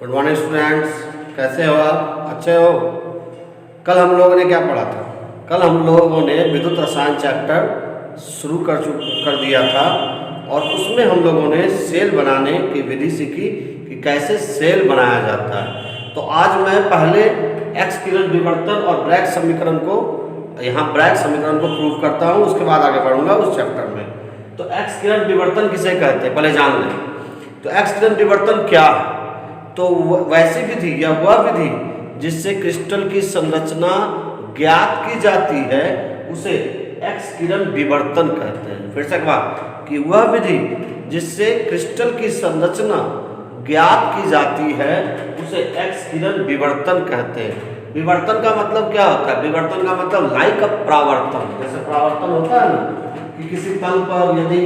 Good morning students, कैसे हो आप? अच्छे हो? कल हम लोगों ने क्या पढ़ा था? कल हम लोगों ने विद्युत रसायन चैप्टर शुरू कर दिया था और उसमें हम लोगों ने सेल बनाने की विधि सीखी कि कैसे सेल बनाया जाता है। तो आज मैं पहले एक्स किरण विवर्तन और ब्रैग समीकरण को प्रूव करता हूँ, उसके बाद आगे बढ़ूंगा उस चैप्टर में। तो एक्स किरण विवर्तन किसे कहते हैं पहले जान लें। तो एक्स किरण विवर्तन क्या है? तो वैसी विधि या वह विधि जिससे क्रिस्टल की संरचना ज्ञात की जाती है उसे एक्स किरण विवर्तन कहते हैं। फिर से एक बार कि वह विधि जिससे क्रिस्टल की संरचना ज्ञात की जाती है उसे एक्स किरण विवर्तन कहते हैं। विवर्तन का मतलब क्या होता है? विवर्तन का मतलब लाइक परावर्तन। जैसे परावर्तन होता है ना कि किसी तल पर यदि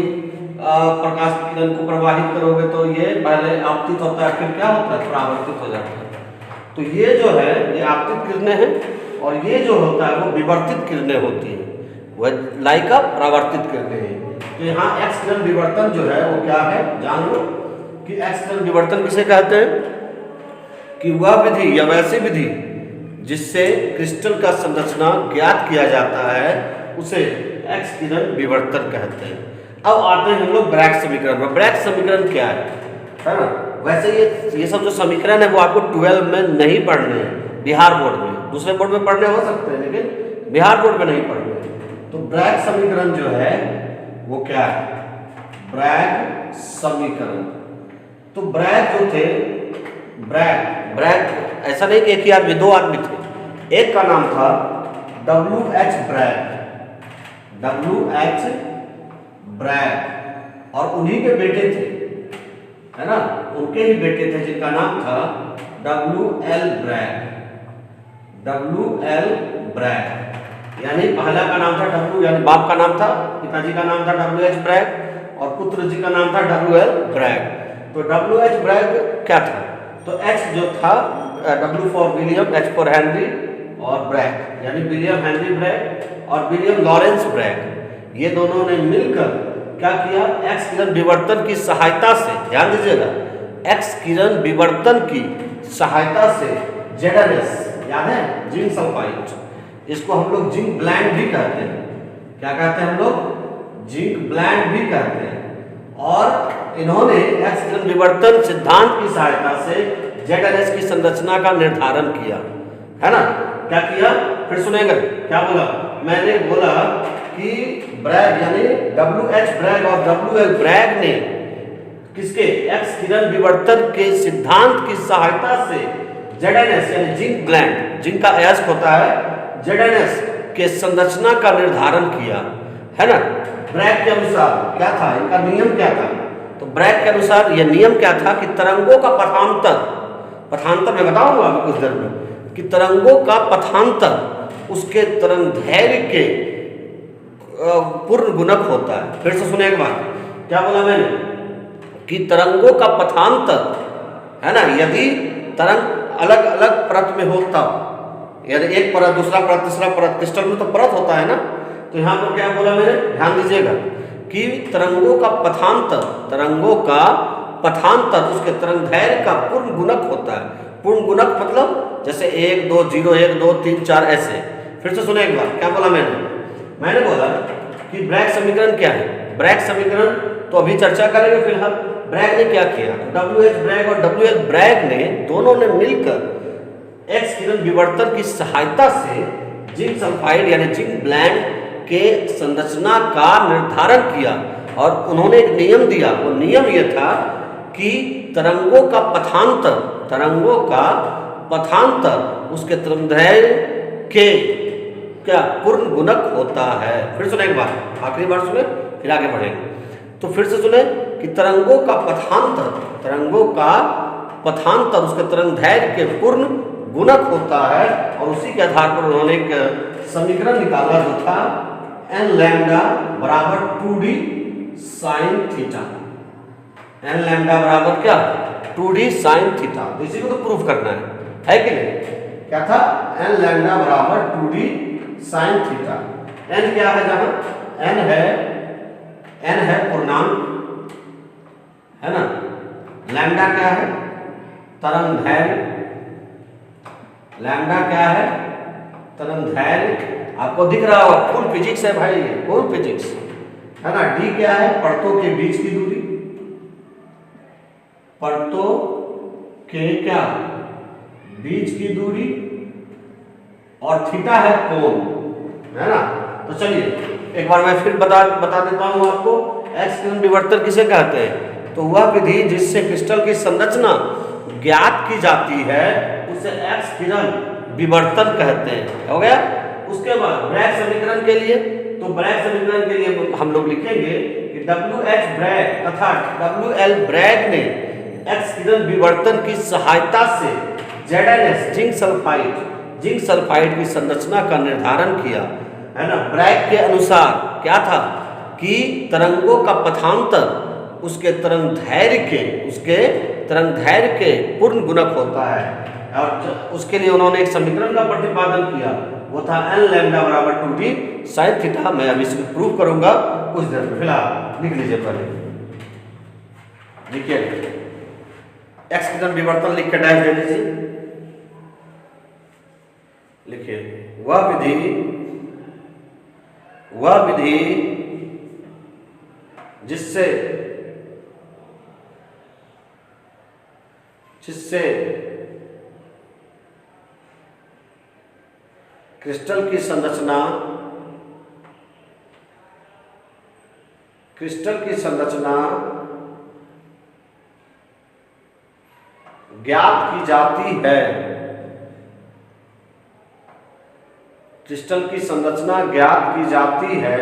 प्रकाश की किरण को प्रवाहित करोगे तो ये पहले आपतित होता है, फिर क्या होता है? परावर्तित हो जाता है। तो ये जो है ये आपतित किरणें हैं और ये जो होता है वो विवर्तित किरणें होती हैं, वह लाइक परावर्तित किरणें हैं। तो यहाँ एक्स किरण विवर्तन जो है वो क्या है जान लो कि एक्स किरण विवर्तन किसे कहते हैं कि वह विधि या वैसी विधि जिससे क्रिस्टल का संरचना ज्ञात किया जाता है उसे एक्स किरण विवर्तन कहते हैं। अब आते हैं हम लोग ब्रैग समीकरण में। ब्रैग समीकरण क्या है ना? वैसे ये सब जो समीकरण है वो आपको 12 में नहीं पढ़ने हैं, बिहार बोर्ड में। दूसरे बोर्ड में पढ़ने हो सकते हैं लेकिन बिहार बोर्ड में नहीं पढ़ने। तो ब्रैग समीकरण जो है वो क्या है? ब्रैग समीकरण। तो ब्रैग जो थे, ब्रैग ऐसा नहीं कि एक ही आदमी, दो आदमी थे। एक का नाम था WH ब्रैग, WH ब्रैग, और उन्हीं के बेटे थे, है ना, उनके ही बेटे थे जिनका नाम था WL ब्रैग, WL ब्रैग। यानी पहला का नाम था W, यानी बाप का नाम था, पिताजी का नाम था WH ब्रैग और पुत्र जी का नाम था WL ब्रैग। तो WH ब्रैग क्या था? तो H जो था W for William, H for Henry और ब्रैग यानी विलियम हेनरी ब्रैग और विलियम लॉरेंस ब्रैग, ये दोनों ने मिलकर क्या किया? एक्स किरण विवर्तन की सहायता से, ध्यान दीजिएगा, एक्स किरण विवर्तन की सहायता से ZnS, याद है, जिंक सल्फाइड, इसको हम लोग जिंक ब्लैंड भी कहते हैं। क्या कहते हैं हम लोग? जिंक ब्लैंड भी कहते हैं। और इन्होंने एक्स किरण विवर्तन सिद्धांत की सहायता से ZnS की संरचना का निर्धारण किया, है ना। क्या किया? फिर सुनेंगे क्या बोला? मैंने बोला कि ब्रैग यानी WH ब्रैग और WL ब्रैग ने किसके? एक्स किरण विवर्तन के सिद्धांत की सहायता से ZnS यानी जिंक ब्लैंड, जिंक का अयस्क होता है, ZnS के संरचना का निर्धारण किया, है ना। ब्रैग के अनुसार क्या था? इनका नियम क्या था? तो ब्रैग के अनुसार यह नियम क्या था कि तरंगों का पथांतर मैं बताऊंगा अभी कुछ देर में कि तरंगों का पथांतर उसके तरंगदैर्घ्य के पूर्ण गुणक होता है। फिर से सुने एक बात, क्या बोला मैंने कि तरंगों का पथांतर, है ना, यदि तरंग अलग अलग परत में हो तब, यदि एक परत, दूसरा परत, तीसरा परत, क्रिस्टल में तो परत होता है ना। तो यहाँ पर क्या बोला मैंने? ध्यान दीजिएगा कि तरंगों का पथांतर उसके तरंगदैर्घ्य का पूर्ण गुणक होता है। पूर्ण गुणक मतलब जैसे 1 2 0 1 2 3 4 ऐसे। फिर से सुने एक बार, क्या बोला मैंने बोला कि ब्रैग समीकरण क्या है? ब्रैग समीकरण तो अभी चर्चा करेंगे। फिलहाल ब्रैग ने क्या किया? WH ब्रैग और WL ब्रैग ने दोनों ने मिलकर एक्स किरण विवर्तन की सहायता से जिंक सल्फाइड यानी जिंक ब्लैंड के संरचना का निर्धारण किया और उन्होंने एक नियम दिया। वो नियम यह था कि तरंगों का पथांतर उसके तरंगदैर्घ्य के क्या पूर्ण गुणक होता है। फिर सुने एक बार, आखिरी बार सुने फिर आगे बढ़ेंगे। तो फिर से सुने कि तरंगों का पथांतर उसके तरंगदैर्घ्य के पूर्ण गुणक होता है और उसी के आधार पर उन्होंने एक समीकरण निकाला जो था n लैम्डा बराबर 2d sine theta. n lambda बराबर क्या? 2d sine theta. इसी को तो प्रूफ करना है कि नहीं? क्या था? n लैम्डा बराबर 2d साइन थीटा। n क्या है? जहां n है पूर्णांक, है ना। लैम्डा क्या है? तरंगदैर्घ्य, लैम्डा क्या है? तरंगदैर्घ्य। आपको दिख रहा होगा, फुल फिजिक्स है भाई, फुल फिजिक्स है ना। डी क्या है? परतों के बीच की दूरी, परतों के क्या? बीच की दूरी, और थीटा है कोण, है ना। तो चलिए एक बार मैं फिर बता देता हूं आपको, एक्स किरण विवर्तन किसे कहते हैं? तो वह विधि जिससे क्रिस्टल की संरचना ज्ञात की जाती है उसे एक्स किरण विवर्तन कहते हैं। हो गया। उसके बाद ब्रैग समीकरण के लिए, तो ब्रैग समीकरण के लिए हम लोग लिखेंगे कि WH ब्रैग तथा WL ब्रैग ने एक्स किरण विवर्तन की सहायता से ZnS जिंक सल्फाइड की संरचना का निर्धारण किया, है ना। ब्रैग के अनुसार क्या था कि तरंगों का पथांतर उसके तरंगदैर्घ्य के पूर्ण गुणक होता है। और उसके लिए उन्होंने एक समीकरण का प्रतिपादन किया, वो था n लैम्डा बराबर 2t sin थीटा। मैं अभी इसको प्रूव करूंगा कुछ देर में। फिलहाल लिख लीजिए, पहले लिखिए एक्स किरण विवर्तन लिख के डैश दे दीजिए। लिखिए वह विधि जिससे क्रिस्टल की संरचना ज्ञात की जाती है, क्रिस्टल की संरचना ज्ञात की जाती है,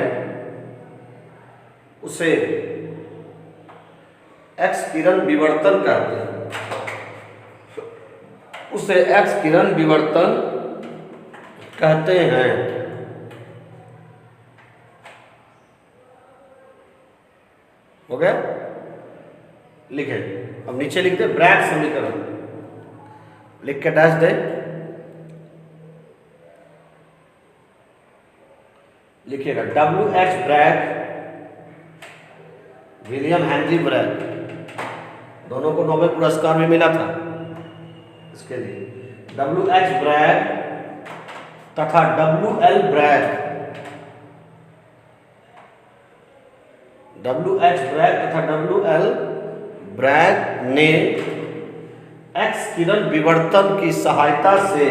उसे एक्स किरण विवर्तन कहते हैं। उसे एक्स किरण विवर्तन कहते हैं। हो गया। लिखे, अब नीचे लिख दे ब्रैग समीकरण, लिख के डैश दे। लिखिएगा WH Bragg, William Henry Bragg, दोनों को नोबेल पुरस्कार भी मिला था इसके लिए। WH ब्रैग तथा WL ब्रैग, WH ब्रैग तथा WL ब्रैग ने एक्स किरण विवर्तन की सहायता से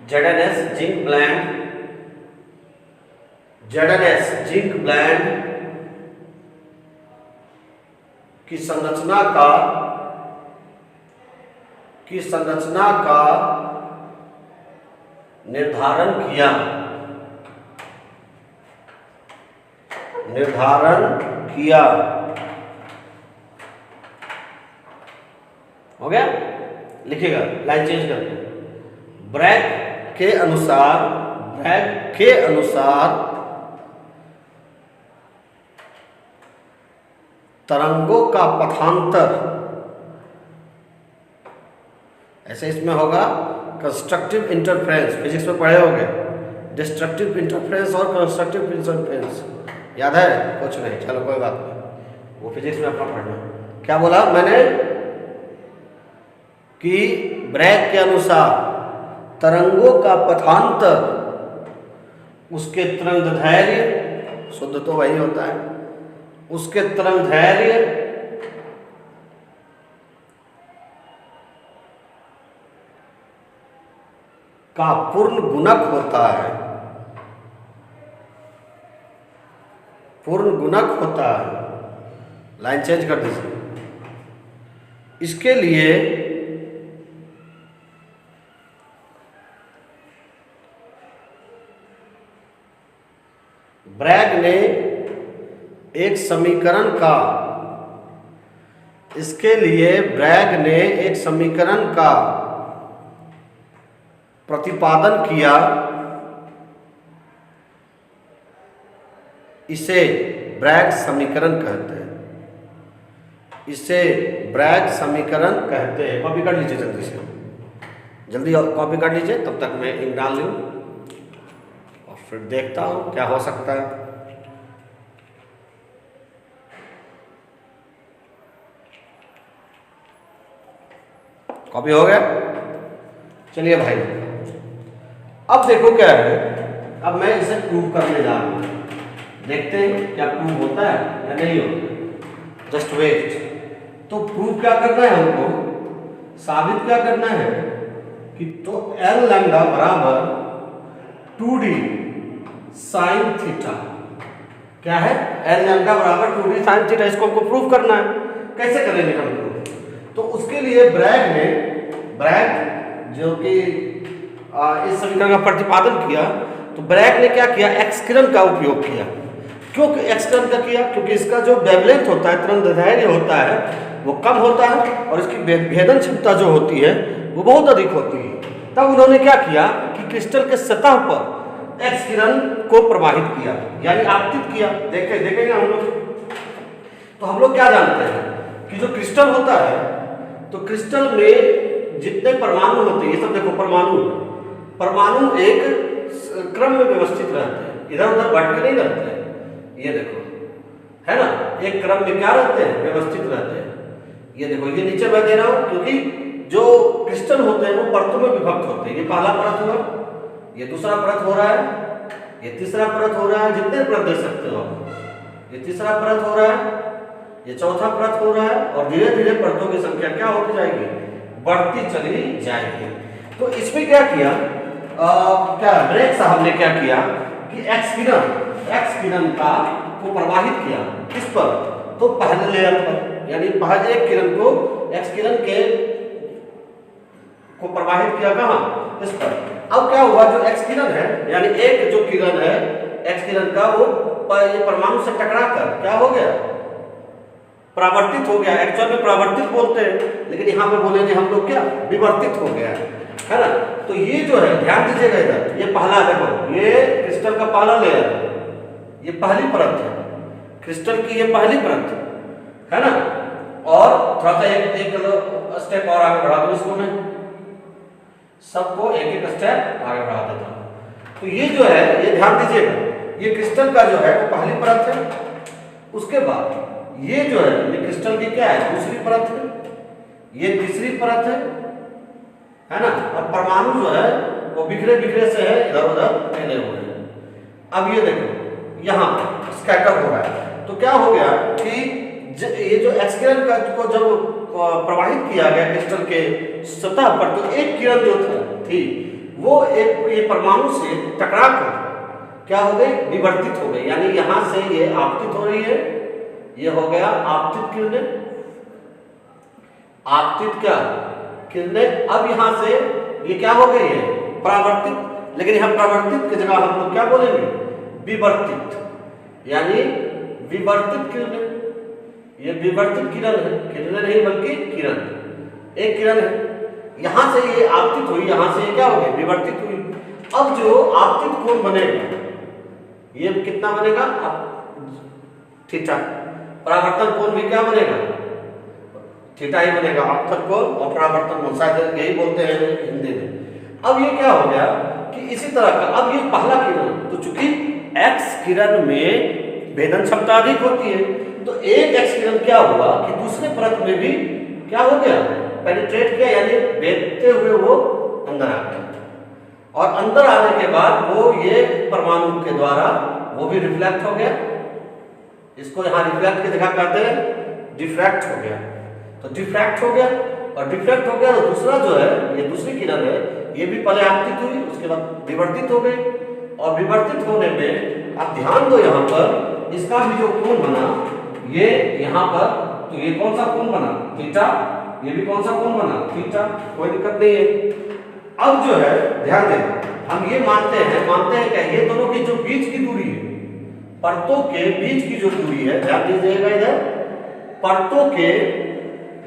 ZnS जिंक ब्लेंड की संरचना का निर्धारण किया। हो गया। लिखिएगा लाइन चेंज करके, ब्रैग के अनुसार तरंगों का पथांतर, ऐसे इसमें होगा कंस्ट्रक्टिव इंटरफेरेंस, फिजिक्स में पढ़े होंगे, डिस्ट्रक्टिव इंटरफेरेंस और कंस्ट्रक्टिव इंटरफेरेंस। याद है? कुछ नहीं, चलो कोई बात नहीं, वो फिजिक्स में अपना पढ़ना। क्या बोला मैंने कि ब्रैग के अनुसार तरंगों का पथांतर उसके तरंगदैर्घ्य, शुद्ध तो वही होता है, उसके तरंगदैर्घ्य का पूर्ण गुणक होता है। लाइन चेंज कर दीजिए। इसके लिए ब्रैग ने एक समीकरण का प्रतिपादन किया। इसे ब्रैग समीकरण कहते हैं। कॉपी कर लीजिए जल्दी से। जल्दी कॉपी कर लीजिए, तब तक मैं इंक डाल लूँ और फिर देखता हूँ क्या हो सकता है। कॉपी हो गया। चलिए भाई, अब देखो क्या है, अब मैं इसे प्रूव करने जा रहा हूँ। देखते हैं क्या प्रूव होता है या नहीं होता। Just wait. तो प्रूव क्या करना है हमको, साबित क्या करना है कि तो एल लैम्डा बराबर 2d साइन थीटा। क्या है, एल लैम्डा बराबर 2d साइन थीटा। इसको हमको प्रूव करना है। कैसे करेंगे हम प्रूव? तो उसके लिए ब्रैग जो कि इस समीकरण का प्रतिपादन किया, तो ब्रैग ने क्या किया, एक्स किरण का उपयोग किया। क्यों एक्स किरण का किया? क्योंकि इसका जो वेवलेंथ होता है, तरंगदैर्घ्य होता है, वो कम होता है और इसकी भेदन क्षमता जो होती है वो बहुत अधिक होती है। तब उन्होंने क्या किया कि क्रिस्टल के सतह पर एक्स किरण को प्रवाहित किया, यानी आपतित किया। देखेंगे हम लोग। तो हम लोग क्या जानते हैं कि जो क्रिस्टल होता है, तो क्रिस्टल में जितने परमाणु होते हैं, ये सब देखो परमाणु एक क्रम में व्यवस्थित रहते हैं, इधर उधर बढ़ के नहीं रहते हैं। ये देखो, है ना, एक क्रम में क्या रहते हैं, व्यवस्थित रहते हैं। ये देखो, ये नीचे मैं दे रहा हूं क्योंकि जो क्रिस्टल होते हैं वो परतों में विभक्त होते हैं। ये पहला परत हुआ, ये दूसरा परत हो रहा है, ये तीसरा परत हो रहा है। जितने परत दे सकते हो, ये तीसरा परत हो रहा है, ये चौथा परत हो रहा है, और धीरे धीरे परतों की संख्या क्या होती जाएगी, बढ़ती चली जाएगी। तो इसमें क्या किया, ब्रैग साहब ने क्या किया कि एक्स किरण का को प्रवाहित किया। किस पर? तो पहले लेयर पर, यानी पहले एक किरण को, एक्स किरण को प्रवाहित किया। कहाँ? इस पर। अब क्या हुआ, जो एक्स किरण है, यानी एक जो किरण है एक्स किरण का, वो ये परमाणु से टकरा कर क्या हो गया, परावर्तित हो गया। एक्चुअल में परावर्तित बोलते हैं, लेकिन यहाँ पे बोलेंगे हम लोग क्या, विवर्तित हो गया, है ना। तो ये जो है, ध्यान दीजिएगा इधर, ये पहला देखो, ये क्रिस्टल का पहला लेयर है, ये पहली परत है क्रिस्टल की, ये पहली परत है ना। और थोड़ा सा एक स्टेप और आगे बढ़ा दो इसको, मैं सबको एक एक स्टेप आगे बढ़ा देता हूँ। तो ये जो है, ये ध्यान दीजिएगा, ये क्रिस्टल का जो है वो पहली परत है। उसके बाद ये जो है, ये क्रिस्टल की क्या है, दूसरी परत है, ये तीसरी परत है ना। और परमाणु जो है वो बिखरे से है, इधर उधर फैले हुए हैं। अब ये देखो, यहाँ पर स्कैटर हो रहा है। तो क्या हो गया कि ये जो एक्स किरण को जब प्रवाहित किया गया क्रिस्टल के सतह पर, तो एक किरण जो थी वो एक ये परमाणु से टकरा कर क्या हो गई, विवर्तित हो गई। यानी यहाँ से ये आपतित हो रही है, ये हो गया आपतित किरणें, आपतित क्या किरणें। अब यहाँ से ये क्या हो गई है, परावर्तित। लेकिन यहाँ परावर्तित की जगह हम लोग क्या बोलेंगे, विवर्तित, यानी विवर्तित किरणें। ये विवर्तित किरण है, किरणें नहीं बल्कि किरण, एक किरण है। यहाँ से ये आपतित हुई, यहाँ से ये क्या हो गई, विवर्तित हुई। अब जो आपतित कोण बनेगा, ये कितना बनेगा, थीटा। परावर्तन कोण भी क्या बनेगा, थीटा ही बनेगा। आपतन कोण और परावर्तन कोण, शायद यही बोलते हैं हिंदी में। अब ये क्या हो गया कि इसी तरह का, अब ये पहला किरण, तो चूंकि एक्स किरण में भेदन क्षमता अधिक होती है, तो एक एक्स किरण क्या हुआ कि दूसरे परत में भी क्या हो गया, पेनिट्रेट किया, यानी भेदते हुए वो अंदर आ गया। और अंदर आने के बाद वो ये परमाणु के द्वारा वो भी रिफ्लेक्ट हो गया। इसको यहाँ रिफ्लेक्ट की जगह कहते हैं डिफ्रैक्ट हो गया। तो डिफ्रैक्ट हो गया और डिफ्रैक्ट हो गया, तो दूसरा जो है, ये दूसरी किरण है, ये भी पहले आपतित हुई, उसके बाद विवर्तित हो गई। और विवर्तित होने में आप ध्यान दो, यहाँ पर इसका भी जो कोण बना, ये यहाँ पर, तो ये कौन सा कोण बना, थीटा। ये भी कौन सा कोण बना, थीटा। कोई दिक्कत नहीं है। अब जो है, ध्यान दें, हम ये मानते हैं क्या, ये दोनों की जो बीच की दूरी है, परतों के बीच की जो दूरी है, ध्यान दीजिएगा इधर, परतों के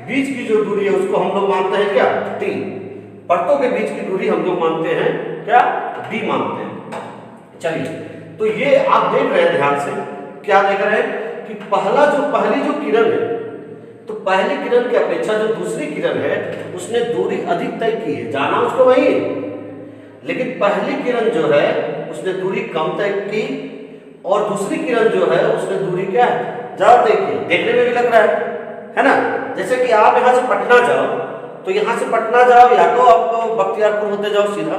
बीच की जो दूरी है उसको हम लोग मानते हैं क्या, टी। परतों के बीच की दूरी हम लोग मानते हैं क्या, डी मानते हैं। चलिए, तो ये आप देख रहे हैं ध्यान से, क्या देख रहे हैं कि पहली जो किरण है, तो पहली किरण की अपेक्षा जो दूसरी किरण है उसने दूरी अधिक तय की है, जाना उसको वही है, लेकिन पहली किरण जो है उसने दूरी कम तय की और दूसरी किरण जो है उसने दूरी क्या है ज्यादा तय की। देखने में भी लग रहा है ना। जैसे कि आप यहाँ से पटना जाओ तो यहाँ से पटना जाओ या तो आप बख्तियारपुर होते जाओ सीधा,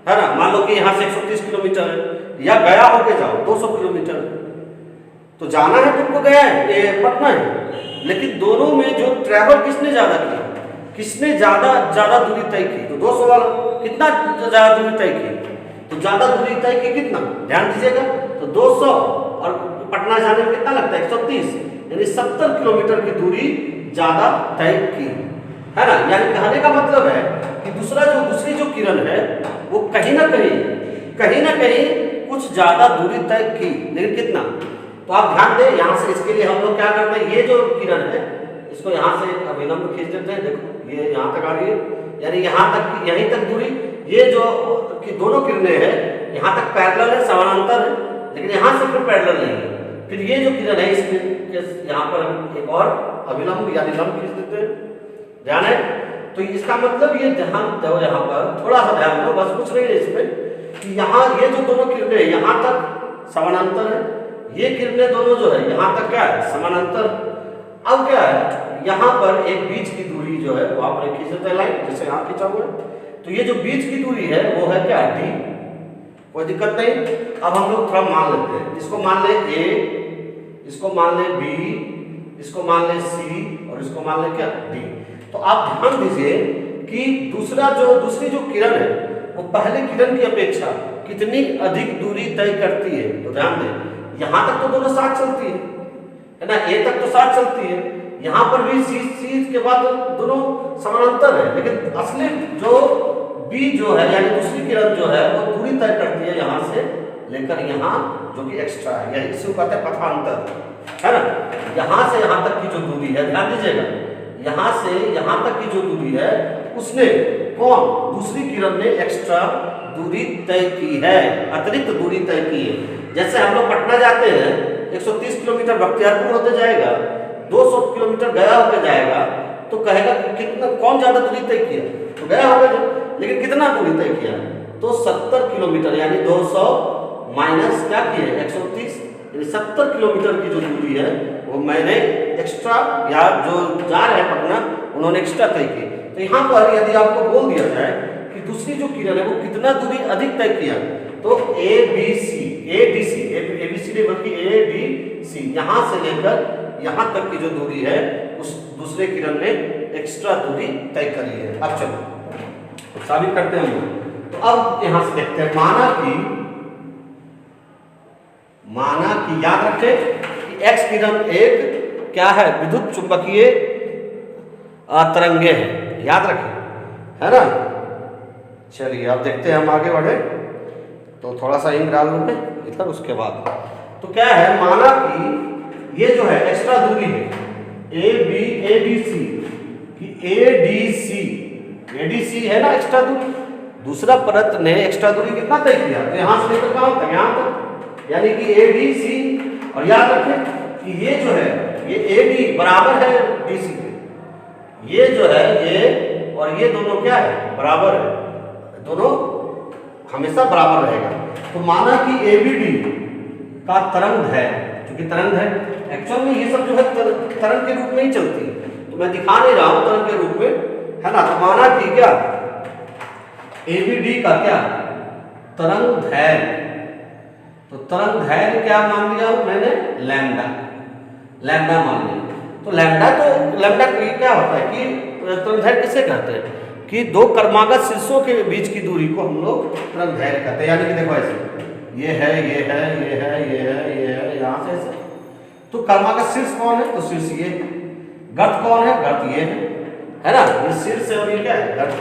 है ना, मान लो कि यहाँ से 130 किलोमीटर है, या गया होके जाओ 200 किलोमीटर, तो जाना है तुमको गया है ये पटना है, लेकिन दोनों में जो ट्रैवल किसने ज्यादा किया, किसने ज्यादा दूरी तय की, तो 200 वाला कितना ज्यादा दूरी तय की, तो ज्यादा दूरी तय की कितना, ध्यान दीजिएगा, तो 200 और पटना जाने में कितना लगता है 130, यानी 70 किलोमीटर की दूरी ज्यादा तय की, है ना। यानी कहने का मतलब है कि दूसरी जो किरण है वो कहीं ना कहीं कुछ ज्यादा दूरी तय की, लेकिन कितना, तो आप ध्यान दें यहाँ से, इसके लिए हम लोग क्या करते हैं, ये जो किरण है इसको यहाँ से अभिलंब खींच देते हैं, देखो ये यहाँ तक आ रही है, यानी यहाँ तक यहीं तक दूरी, ये जो कि दोनों किरणें हैं यहाँ तक पैरेलल है, समानांतर है, लेकिन यहाँ से फिर पैरेलल नहीं है। फिर ये जो किरण है इसके यहाँ पर हम एक और अभिलंब यानी लंब खींच देते हैं, ध्यान है। तो इसका मतलब ये ध्यान दो, यहाँ पर थोड़ा सा ध्यान दो, बस कुछ नहीं है इसमें कि यहाँ ये जो दोनों किरणें यहाँ तक समानांतर है, ये किरणें दोनों जो है यहाँ तक क्या है समानांतर। अब क्या है यहाँ पर एक बीच की दूरी जो है वो आपने खींच देते हैं लाइन, जैसे यहाँ खींचा हुआ है, तो ये जो बीच की दूरी है वो है क्या डी, कोई दिक्कत नहीं। अब हम लोग थोड़ा मान लेते हैं, इसको मान ले ए, इसको मान ले बी, इसको मान ले सी और इसको मान ले क्या डी। तो आप ध्यान दीजिए कि दूसरी जो किरण है वो पहले किरण की अपेक्षा कितनी अधिक दूरी तय करती है। तो ध्यान दें यहाँ तक तो दोनों साथ चलती है ना, ए तक तो साथ चलती है, यहाँ पर भी सी के बाद दोनों समानांतर है, लेकिन असली जो बी जो है यानी दूसरी किरण जो है वो दूरी तय करती है यहाँ से लेकर यहाँ, जो कि एक्स्ट्रा है, या इसी को कहते हैं पथांतर, है ना। यहाँ से यहाँ तक की जो दूरी है, ध्यान दीजिएगा, यहाँ से यहाँ तक की जो दूरी है उसने दूसरी किरण ने एक्स्ट्रा दूरी तय की है, अतिरिक्त दूरी तय की है। जैसे हम लोग पटना जाते हैं 130 किलोमीटर बख्तियारपुर होते जाएगा, 200 किलोमीटर गया होकर जाएगा, तो कहेगा कितना कौन ज्यादा दूरी तय किया, तो गया होगा, लेकिन कितना दूरी तय किया, तो 70 किलोमीटर यानी 200 माइनस क्या किए 130, यानी 70 किलोमीटर की जो दूरी है वो मैंने एक्स्ट्रा, या जो जा रहे हैं पटना उन्होंने एक्स्ट्रा तय की। तो यहाँ पर यदि आपको बोल दिया जाए कि दूसरी जो किरण है वो कितना दूरी अधिक तय किया, तो ए बी सी नहीं बल्कि ए डी सी, यहाँ से लेकर यहाँ तक की जो दूरी है उस दूसरे किरण ने एक्स्ट्रा दूरी तय करी है। अब चलो साबित करते हैं हम। तो अब यहाँ से देखते हैं, माना कि याद रखें कि एक्स किरण एक क्या है विद्युत चुंबकीय तरंगे है, याद रखें, है ना। चलिए अब देखते हैं, हम आगे बढ़े तो थोड़ा सा इंक डाल लूँ इधर, उसके बाद तो क्या है, माना कि ये जो है एक्स्ट्रा दूरी है ए डी सी कि ए डी सी है ना एक्स्ट्रा दूरी, दूसरा परत ने एक्स्ट्रा दूरी कितना तय किया, तो यहाँ से लेकर कहाँ तक, यहाँ तक, यानी कि ए डी सी। और याद रखें कि ये जो है ये ए डी बराबर है डी सी के, ये जो है ये और ये दोनों क्या है बराबर है, दोनों हमेशा बराबर रहेगा। तो माना कि ए बी डी का तरंग है, क्योंकि तरंग है, एक्चुअल में ये सब जो है तरंग के रूप में ही चलती है, तो मैं दिखा नहीं रहा हूं तरंग के रूप में, है ना। तो माना कि क्या ए बी डी का क्या तरंग धैर्य, तो तरंग धैर्य क्या मान लिया मैंने, लैम्डा मान लिया। तो लैम्डा क्या होता है कि तरंग धैर्य किसे कहते हैं कि दो कर्मागत शीर्षों के बीच की दूरी को हम लोग तरंग धैर्य कहते हैं। यानी कि देखो ऐसे ये है यहाँ से ऐसे, तो कर्मागत शीर्ष कौन है, तो शीर्ष ये, गर्त कौन है, गर्त ये है ना, ये शीर्ष है और ये क्या है गर्त।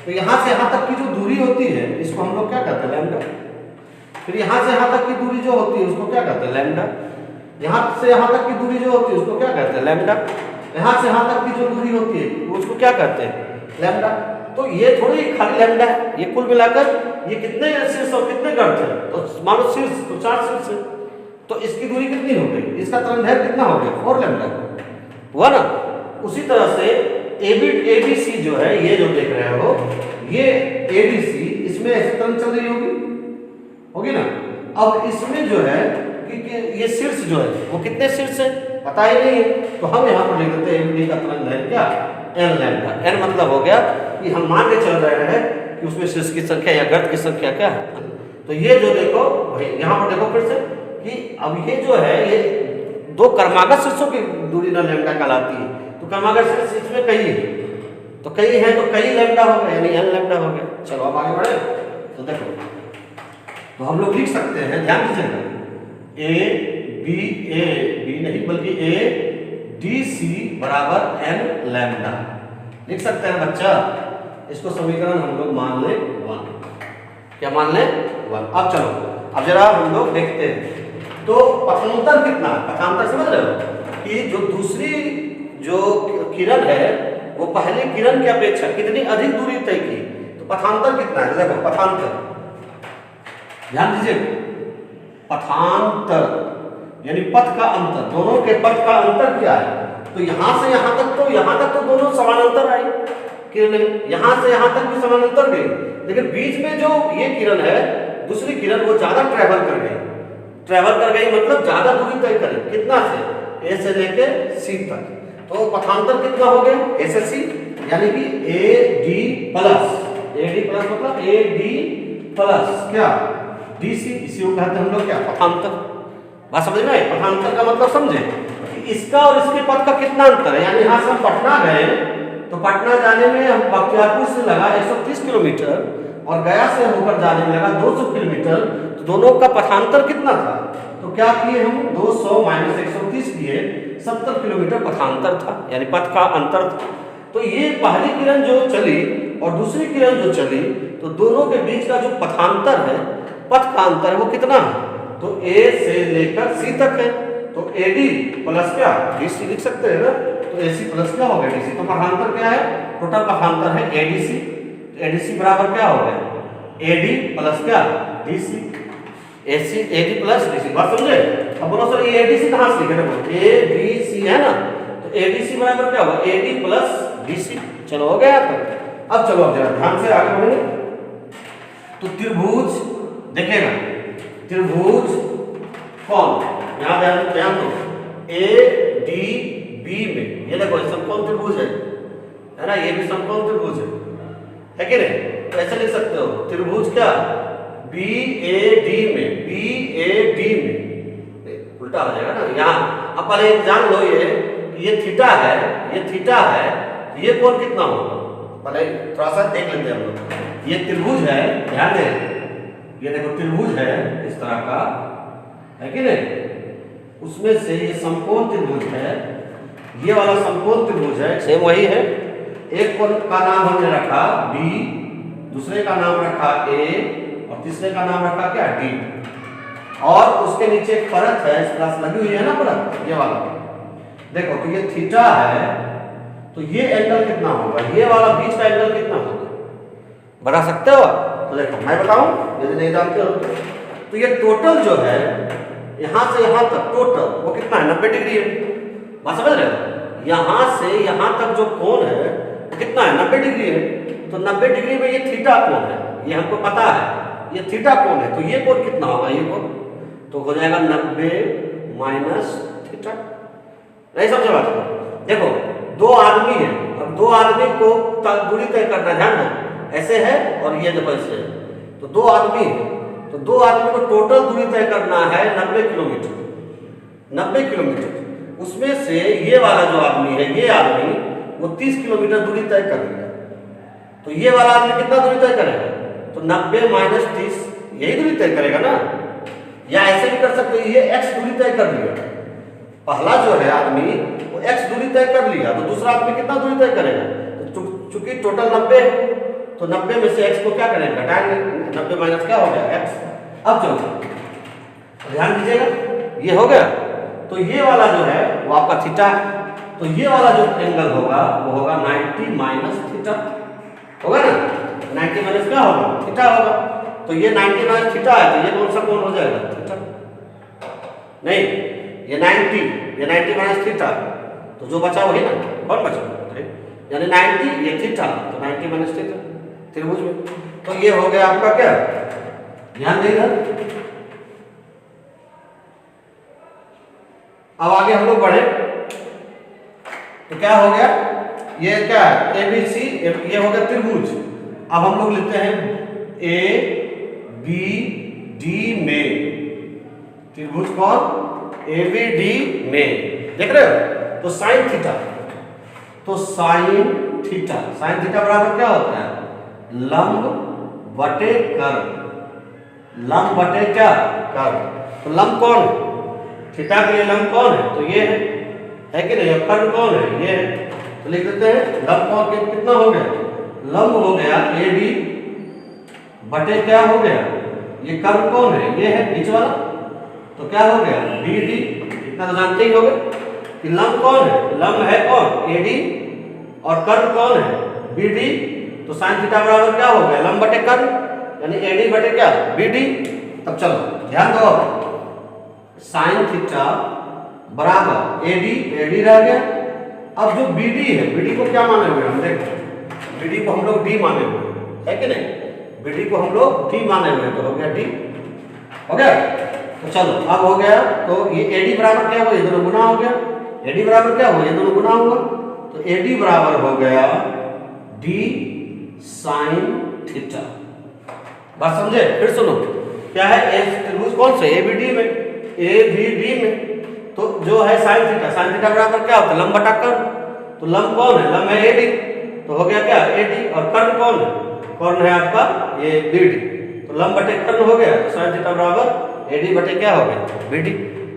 तो यहाँ से यहाँ तक की जो दूरी होती है इसको हम लोग क्या कहते हैं लैम्डा। फिर यहाँ से यहाँ तक की दूरी जो होती है उसको क्या कहते हैं लैम्डा। यहाँ से यहाँ तक की दूरी जो होती है उसको क्या कहते हैं लैम्डा। यहाँ से यहाँ तक की जो दूरी होती है उसको क्या कहते हैं लैम्डा। तो ये थोड़ी खाली लैम्डा है, ये कुल मिलाकर ये कितने शीर्ष और कितने गर्त है, तो मान लो शीर्ष तो 4 शीर्ष है, तो इसकी दूरी कितनी हो गई, इसका तरंग दैर्घ्य कितना हो गया 4 लैम्डा। हुआ ना। उसी तरह से ABC जो है, ये जो देख रहे हो, ये ABC, इसमें ऐसे तरंग चल रही होगी ना। अब इसमें जो है कि ये शीर्ष जो है वो कितने शीर्ष है पता ही नहीं है, तो हम यहाँ पर लिख देते हैं ABD का तरंग दैर्घ्य क्या, n लैम्डा। n मतलब हो गया कि हम मान के चल रहे हैं कि उसमें शीर्ष की संख्या या गर्त की संख्या क्या है। तो ये जो देखो भाई, यहाँ पर देखो फिर से कि अब ये जो है, ये दो क्रमागत शीर्षों की दूरी ना लैम्डा कहलाती है। तो क्रमागत शीर्ष इसमें कई है, तो कई है तो कई लैम्डा हो गया, यानी n लैम्डा हो गया। चलो अब आगे बढ़े। तो देखो, तो हम लोग लिख सकते हैं, ध्यान दीजिएगा, बी नहीं बल्कि ADC बराबर n लैम्डा लिख सकते हैं बच्चा। इसको समीकरण हम लोग मान ले 1। क्या मान ले 1। अब चलो, अब जरा हम लोग देखते हैं तो पथांतर कितना, पथांतर समझ रहे हो कि जो दूसरी जो किरण है वो पहली किरण की अपेक्षा कितनी अधिक दूरी तय की, तो पथांतर कितना है। देखो पथांतर, ध्यान दीजिए, पथांतर यानी पथ का अंतर, दोनों के पथ का अंतर क्या है। तो यहां से यहां तक तो दोनों समानांतर आई किरणें, यहां से यहां तक भी समानांतर गई, लेकिन बीच में जो ये किरण है, दूसरी किरण, वो ज्यादा ट्रेवल कर गई, मतलब ज्यादा दूरी तय करी। कितना से, A से लेके C तक। तो पथांतर कितना हो गया, A से C, यानी कि AD प्लस मतलब AD प्लस क्या, DC। इसी को कहते हैं हम लोग क्या, पथांतर। बात समझ में, पथांतर का मतलब समझे, इसका और इसके पथ का कितना अंतर है। यानी यहाँ से हम पटना गए, तो पटना जाने में हम बख्तियारपुर से लगा 130 किलोमीटर और गया से होकर जाने में लगा 200 किलोमीटर। तो दोनों का पथांतर कितना था, तो क्या किए हम, 200 माइनस 130 किए, 70 किलोमीटर पथांतर था, यानी पथ का अंतर था। तो ये पहली किरण जो चली और दूसरी किरण जो चली, तो दोनों के बीच का जो पथांतर है, पथ का अंतर है, वो कितना है, तो A से लेकर C तक है। तो AD प्लस क्या, DC लिख सकते हैं ना। तो AC प्लस क्या हो गया, DC। तो पथांतर क्या है, टोटल पथांतर है ADC। तो ADC बराबर क्या हो गया, AD प्लस क्या, DC। AD plus DC। बात समझे। अब बोलो सर ये ADC कहाँ से लिखे, देखो ABC है ना, तो ADC बराबर क्या होगा, AD प्लस DC। चलो हो गया। तो अब चलो, अब जरा ध्यान से आगे बढ़े। तो त्रिभुज देखेगा, त्रिभुज कौन, यहां ध्यान दो, ADB में ये देखो समकोण त्रिभुज है ना, ये भी समकोण त्रिभुज है कि नहीं। तो ऐसे लिख सकते हो, त्रिभुज क्या, BAD में, उल्टा हो जाएगा ना यहाँ। अब पहले जान लो ये थीटा है, ये कोण कितना होगा, पहले थोड़ा सा देख लेते हैं हम लोग। ये त्रिभुज है, ध्यान दें, ये देखो त्रिभुज है इस तरह का, है कि नहीं। उसमें से ये समकोण त्रिभुज है, ये वाला समकोण त्रिभुज है, सेम वही है। एक कोण का नाम हमने रखा B, दूसरे का नाम रखा A और तीसरे का नाम रखा क्या, D। और उसके नीचे एक परत है, इस तरह से लगी हुई है ना परत, ये वाला देखो। तो ये थीटा है, तो ये एंगल कितना होगा, ये वाला बीच का एंगल कितना होगा, बता सकते हो। तो देखो मैं बताऊं, यदि नहीं जानते हो तो ये टोटल जो है यहां से यहां तक टोटल वो कितना है, 90 डिग्री है। बात समझ रहे हो, यहां से यहां तक जो कोण है वो कितना है, 90 डिग्री है। तो 90 डिग्री में ये थीटा कोण है, ये हमको पता है, ये थीटा कोण है। तो ये कोण कितना होगा, ये कोण तो हो जाएगा 90 माइनस थीटा। नहीं समझे बात को। देखो दो आदमी है, अब दो आदमी को दूरी तय करना, ध्यान दो, ऐसे है और ये देखो ऐसे है। तो दो आदमी है, तो दो आदमी को टोटल दूरी तय करना है 90 किलोमीटर, 90 किलोमीटर। उसमें से ये वाला जो आदमी है, ये आदमी वो 30 किलोमीटर दूरी तय कर लिया। तो ये वाला आदमी कितना दूरी तय करेगा, तो 90 माइनस 30 यही दूरी तय करेगा ना। या ऐसे भी कर सकते हो, ये x दूरी तय कर लिया, पहला जो है आदमी वो x दूरी तय कर लिया, तो दूसरा आदमी कितना दूरी तय करेगा। तो चूंकि टोटल 90 है, तो 90 में से x को क्या करेंगे, घटाएंगे, 90 माइनस क्या हो गया, x। अब चलो ध्यान दीजिएगा, ये हो गया। तो ये वाला जो है वो आपका थीटा है, तो ये वाला जो एंगल होगा वो होगा 90 माइनस थीटा, होगा ना। 90 माइनस क्या होगा, थीटा होगा। तो ये 90 माइनस थीटा है, तो ये कौन सा कोण हो जाएगा, थीटा नहीं, ये 90 माइनस थीटा, तो जो बचा वही ना, कौन बचा, यानी 90, ये थीटा, तो 90 माइनस थीटा त्रिभुज में। तो ये हो गया आपका क्या, ध्यान देगा। अब आगे हम लोग बढ़े तो क्या हो गया, ये क्या है ABC, ये हो गया त्रिभुज। अब हम लोग लेते हैं ABD में, त्रिभुज कौन, ABD में, देख रहे हो। तो साइन थीटा, तो साइन थीटा बराबर क्या होता है, लंब बटे कर्व, लंब बटे क्या, कर्व। तो लंब कौन है, थीटा के लिए लंब कौन है, तो ये है कि नहीं, कर्व कौन है, ये है। तो लिख देते हैं लंब कौन, कितना हो गया, लंब हो गया AD बटे क्या हो गया, ये कर्व कौन है, ये है बीच वाला, तो क्या हो गया BD। इतना तो जानते ही होंगे कि लंब कौन है, लंब है कौन AD और कर्व कौन है BD। तो साइन थीटा बराबर क्या हो गया, लंब बटे कर्व, यानी AD बटे क्या BD। तब चलो ध्यान दो, साइन थीटा बराबर AD रह गया। अब जो BD है, BD को क्या माने हुए हम, देखो BD को हम लोग D माने हुए है कि नहीं, BD को हम लोग D माने हुए, तो हो गया D, हो गया। तो चलो अब हो गया, तो ये AD बराबर क्या हुआ, ये दोनों गुना हो गया, AD बराबर क्या हुआ, ये दोनों गुना हुआ, तो AD बराबर हो गया D साइन थीटा। बात समझे, फिर सुनो क्या है, त्रिभुज कौन से ABD में, तो जो है साइन थीटा बराबर क्या होता है, लंब बटा कर्व। तो लंब कौन है, लंब है AD, तो हो गया क्या AD, और कर्व कौन है, कौन है आपका ये BD। तो लंब बटे कर्व हो गया, तो साइन थीटा बराबर AD बटे क्या हो गया BD।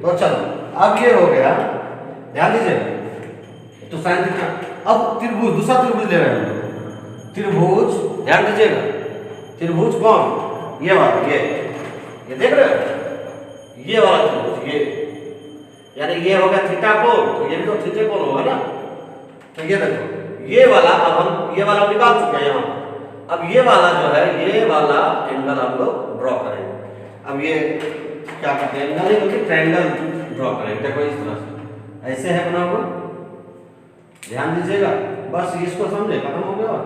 तो चलो अब ये हो गया, ध्यान दीजिएगा। तो साइन थीटा, अब त्रिभुज, दूसरा त्रिभुज ले रहे हैं हम लोग, त्रिभुज ध्यान दीजिएगा, त्रिभुज कौन, ये वाला, ये देख रहे हो, ये वाला त्रिभुज, ये यानी ये हो गया थीटा कोण, तो ये भी तो थीटे कोण होगा ना। तो ये देखो ये वाला, अब हम ये वाला निकाल चुके हैं यहाँ। अब ये वाला जो है, ये वाला एंगल हम लोग ड्रॉ करेंगे। अब ये क्या कहते हैं, एंगल नहीं बल्कि ट्रायंगल ड्रॉ करेंगे। देखो इस तरह से ऐसे है बना हुआ, ध्यान दीजिएगा, बस इसको समझे, खत्म हो गया। और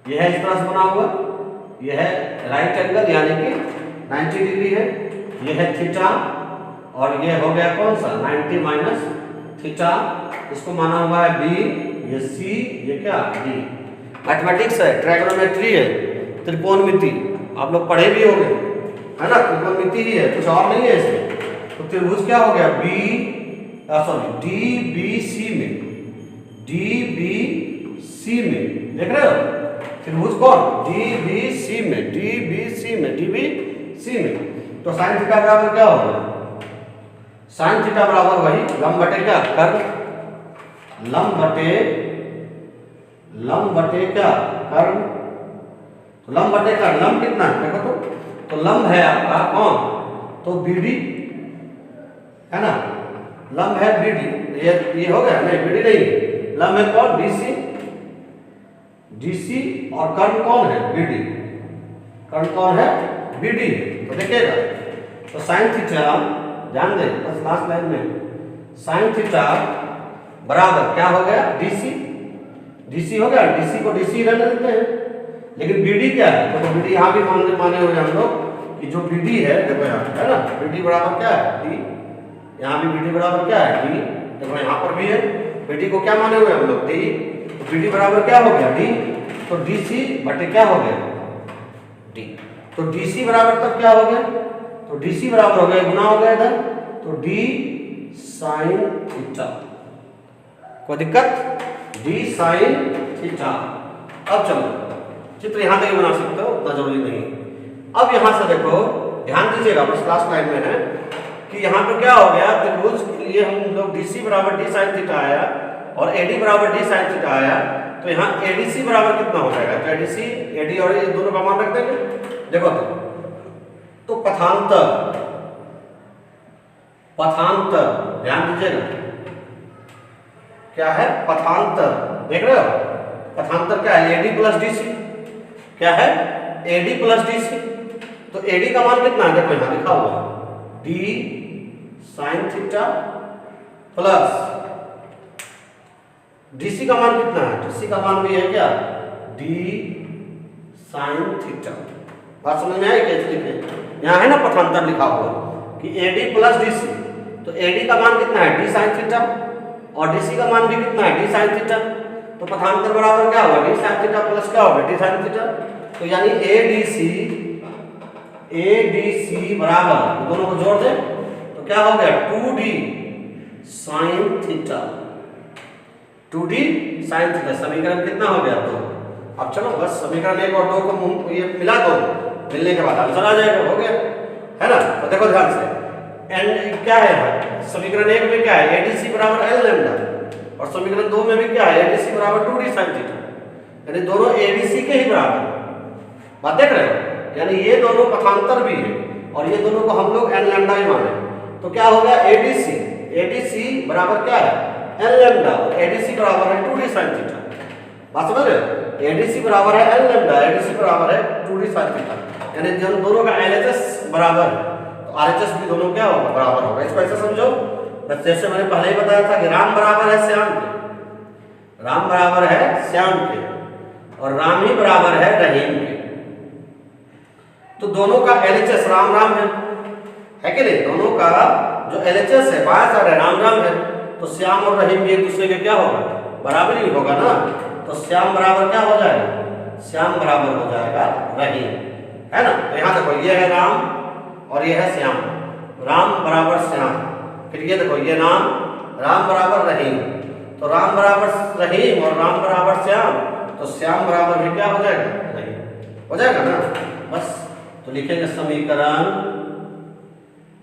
ये है इस तरह से बना हुआ, ये है राइट एंगल यानी कि 90 डिग्री है, ये है थीटा, और ये हो गया कौन सा 90 माइनस थीटा, इसको माना हुआ है B, ये C, ये क्या D। मैथमेटिक्स है, ट्रायगोनोमेट्री है, त्रिकोणमिति, आप लोग पढ़े भी होंगे है ना, त्रिकोणमिति ही है, कुछ और नहीं है इसमें। तो त्रिभुज क्या हो गया DBC में, देख रहे हो त्रिभुज कौन, DBC में। तो साइन थीटा बराबर क्या होगा, साइन थीटा बराबर वही लंब बटे क्या कर्व, लंब बटे क्या कर्व। तो लंब बटे कर्व, लंब कितना है देखो, तो लंब है आपका कौन, तो BD है ना, लंब है BD, ये हो गया नहीं, BD नहीं, लंब है कौन DC, और कर्व कौन है BD, कर्व कौन है BD। तो देखिएगा, तो साइन थीटा, ध्यान दें बस लास्ट लाइन में, साइन थीटा बराबर क्या हो गया DC हो गया, DC को DC रहने देते हैं। लेकिन BD क्या है, तो BD यहाँ भी माने हुए हम लोग कि जो BD है, देखो यहाँ है ना, BD बराबर क्या है D, यहाँ भी BD बराबर क्या है D, देखो यहाँ पर भी है, BD को क्या माने हुए हम लोग D, तो BD बराबर क्या हो गया D, तो DC बटे क्या हो गया D। तो DC बराबर तब क्या हो गया, तो DC बराबर हो गया, गुना हो गया इधर, तो D साइन थीटा, कोई दिक्कत, D साइन थीटा। अब चलो चित्र यहां तक बना सकते हो, उतना जरूरी नहीं। अब यहां से देखो, ध्यान दीजिएगा, बस लास्ट लाइन में है कि यहां पर क्या हो गया, त्रिभुज के लिए हम लोग DC बराबर D साइन थीटा आया और AD बराबर D साइन थीटा आया, तो यहाँ ADC बराबर कितना हो जाएगा, तो ADC AD और ये दोनों का मान रख देंगे। देखो तो पथांतर ध्यान दीजिएगा, क्या है पथांतर, देख रहे हो पथांतर क्या है, AD प्लस DC, क्या है AD प्लस DC। तो AD का मान कितना है, देखो यहाँ लिखा हुआ D sine theta plus DC का मान कितना है? डीसी का मान भी है क्या? D sine theta. बात समझ में आई? कैसे लिखे? यहाँ है ना पथांतर लिखा हुआ कि एडी प्लस डीसी, तो एडी का मान कितना है? डी साइन थीटा, और डीसी का मान भी कितना है? D sine theta. तो पथांतर बराबर क्या होगा? डी साइन थीटा प्लस क्या होगा? D sine theta. तो यानी एडीसी बराबर, दोनों को जोड़ दें तो क्या हो गया? 2d sine theta, 2d sine theta. समीकरण कितना हो गया? 2। अब चलो बस समीकरण 1 और 2 को ये मिला दो, मिलने के बाद आंसर आ जाएगा, हो गया, है ना? तो देखो ध्यान से, एन क्या है समीकरण 1 में? क्या है? एडीसी बराबर एल लैम्डा, और समीकरण 2 में भी क्या है? एडीसी बराबर 2d साइन थीटा, यानी दोनों एडीसी के ही बराबर। बात देख रहे हो? यानी ये दोनों पथांतर भी है और ये दोनों को हम लोग एन लैम्डा ही माने। तो क्या हो गया? एडीसी बराबर क्या है? एन लैम्डा, और एडीसी बराबर है 2d साइन थीटा। बात समझ रहे हो? एडीसी बराबर है एन लैम्डा, एडीसी बराबर है 2d साइन थीटा, यानी जब दोनों का एलएचएस बराबर है तो आरएचएस भी दोनों क्या होगा? बराबर होगा। इसको ऐसे समझो, बस जैसे मैंने पहले ही बताया था कि राम बराबर है श्याम के, राम बराबर है श्याम के, और राम ही बराबर है रहीम के। तो दोनों का एलएचएस राम राम है कि नहीं? दोनों का जो एलएचएस है बाया साइड है राम राम है, तो श्याम और रहीम भी एक दूसरे के क्या होगा? बराबर ही होगा ना। तो श्याम बराबर क्या हो जाएगा? श्याम बराबर हो जाएगा रहीम, है ना? तो यहाँ देखो ये है राम और ये है श्याम, राम बराबर श्याम। फिर ये देखो ये राम बराबर रहीम, तो राम बराबर रहीम और राम बराबर श्याम, तो श्याम बराबर भी क्या हो जाएगा? रहीम हो जाएगा ना। बस तो लिखेंगे समीकरण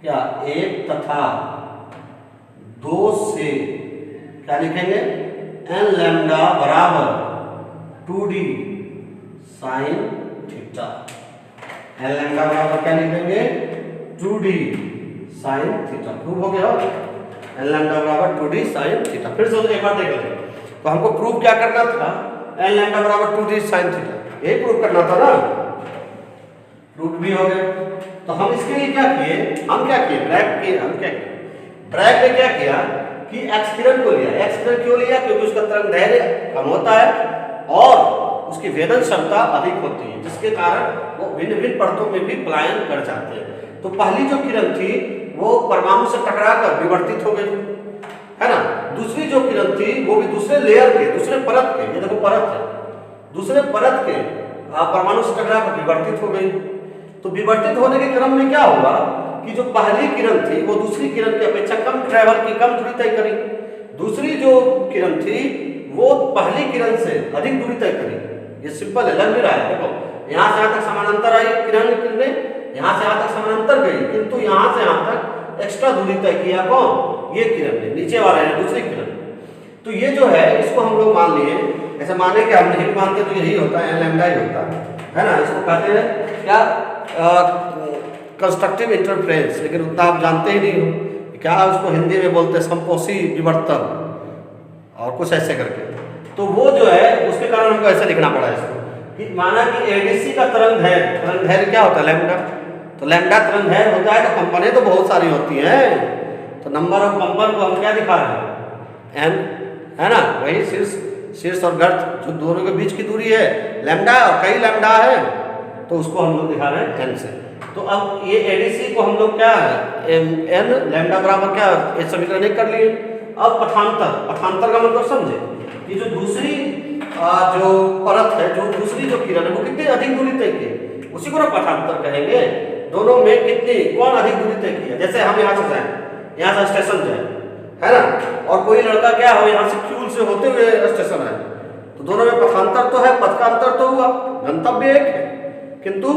क्या? 1 तथा 2 से क्या लिखेंगे? एन लैम्डा बराबर 2d sine theta. N lambda बराबर क्या लिखेंगे? 2d sine theta. प्रूव हो गया? एन लैम्डा बराबर 2d साइन थीटा। फिर से एक बार देख लें, तो हमको प्रूव क्या करना था? एन लैम्डा बराबर 2d साइन थीटा, यही प्रूव करना था ना। प्रूव भी हो गया। तो हम इसके लिए क्या किए? हम क्या किए? ब्रैग ने क्या किया कि एक्स किरण को लिया। एक्स किरण क्यों लिया? क्योंकि उसका तरंग दैर्ध्य कम होता है और उसकी वेदन क्षमता अधिक होती है, जिसके कारण वो भिन्न भिन्न परतों में भी पलायन कर जाते हैं। तो पहली जो किरण थी वो परमाणु से टकराकर विवर्तित हो गई, है ना? दूसरी जो किरण थी वो भी दूसरे लेयर के, दूसरे परत के, ये देखो परत है, दूसरे परत के परमाणु से टकराकर विवर्तित हो गई। तो विवर्तित होने के क्रम में क्या हुआ कि जो पहली किरण थी वो दूसरी किरण की अपेक्षा कम ट्रैवल की, कम दूरी तय करी। दूसरी जो किरण थी वो पहली किरण से अधिक दूरी तय करी। ये सिंपल है, लग भी रहा है। देखो यहाँ से यहाँ तक समानांतर आई किरणें, यहाँ से यहाँ तक समानांतर गई, किंतु यहाँ से यहाँ तक एक्स्ट्रा दूरी तय किया कौन? ये किरण ने, नीचे वाला है दूसरी किरण। तो ये जो है इसको हम लोग मान लिए, ऐसे माने कि हम नहीं मानते तो यही होता है, एन लैम्डा ही होता है ना। इसको कहते हैं क्या? Constructive interference. लेकिन उतना आप जानते ही नहीं हो क्या उसको हिंदी में बोलते हैं, संपोषी विवर्तन और कुछ ऐसे करके। तो वो जो है उसके कारण हमको ऐसे लिखना पड़ा इसको कि माना कि एडीसी का तरंग दैर्ध्य क्या होता है? लैम्डा। तो लैम्डा तरंग दैर्ध्य होता है, तो कंपनें तो बहुत सारी होती हैं, तो नंबर ऑफ कंपन को हम क्या दिखा रहे हैं? एन, है ना? वही शीर्ष और गर्त जो दोनों के बीच की दूरी है लैम्डा, और कई लैम्डा है तो उसको हम लोग दिखा रहे हैं एन से। तो अब ये एडीसी को हम लोग क्या है? एन लैम्डा बराबर क्या? ये समीकरण 1 कर लिए। अब पथांतर का मतलब समझे कि जो दूसरी जो परत है, जो दूसरी जो किरण है वो कितनी अधिक दूरी तय की, उसी को ना पथांतर कहेंगे। दोनों में कितनी, कौन अधिक दूरी तय की है? जैसे हम यहाँ से जाए, यहाँ से स्टेशन जाए, है ना, और कोई लड़का क्या हो यहाँ से फ्यूल से होते हुए स्टेशन है, तो दोनों में पथांतर तो है, पथ का अंतर तो हुआ, गंतव्य एक है, किंतु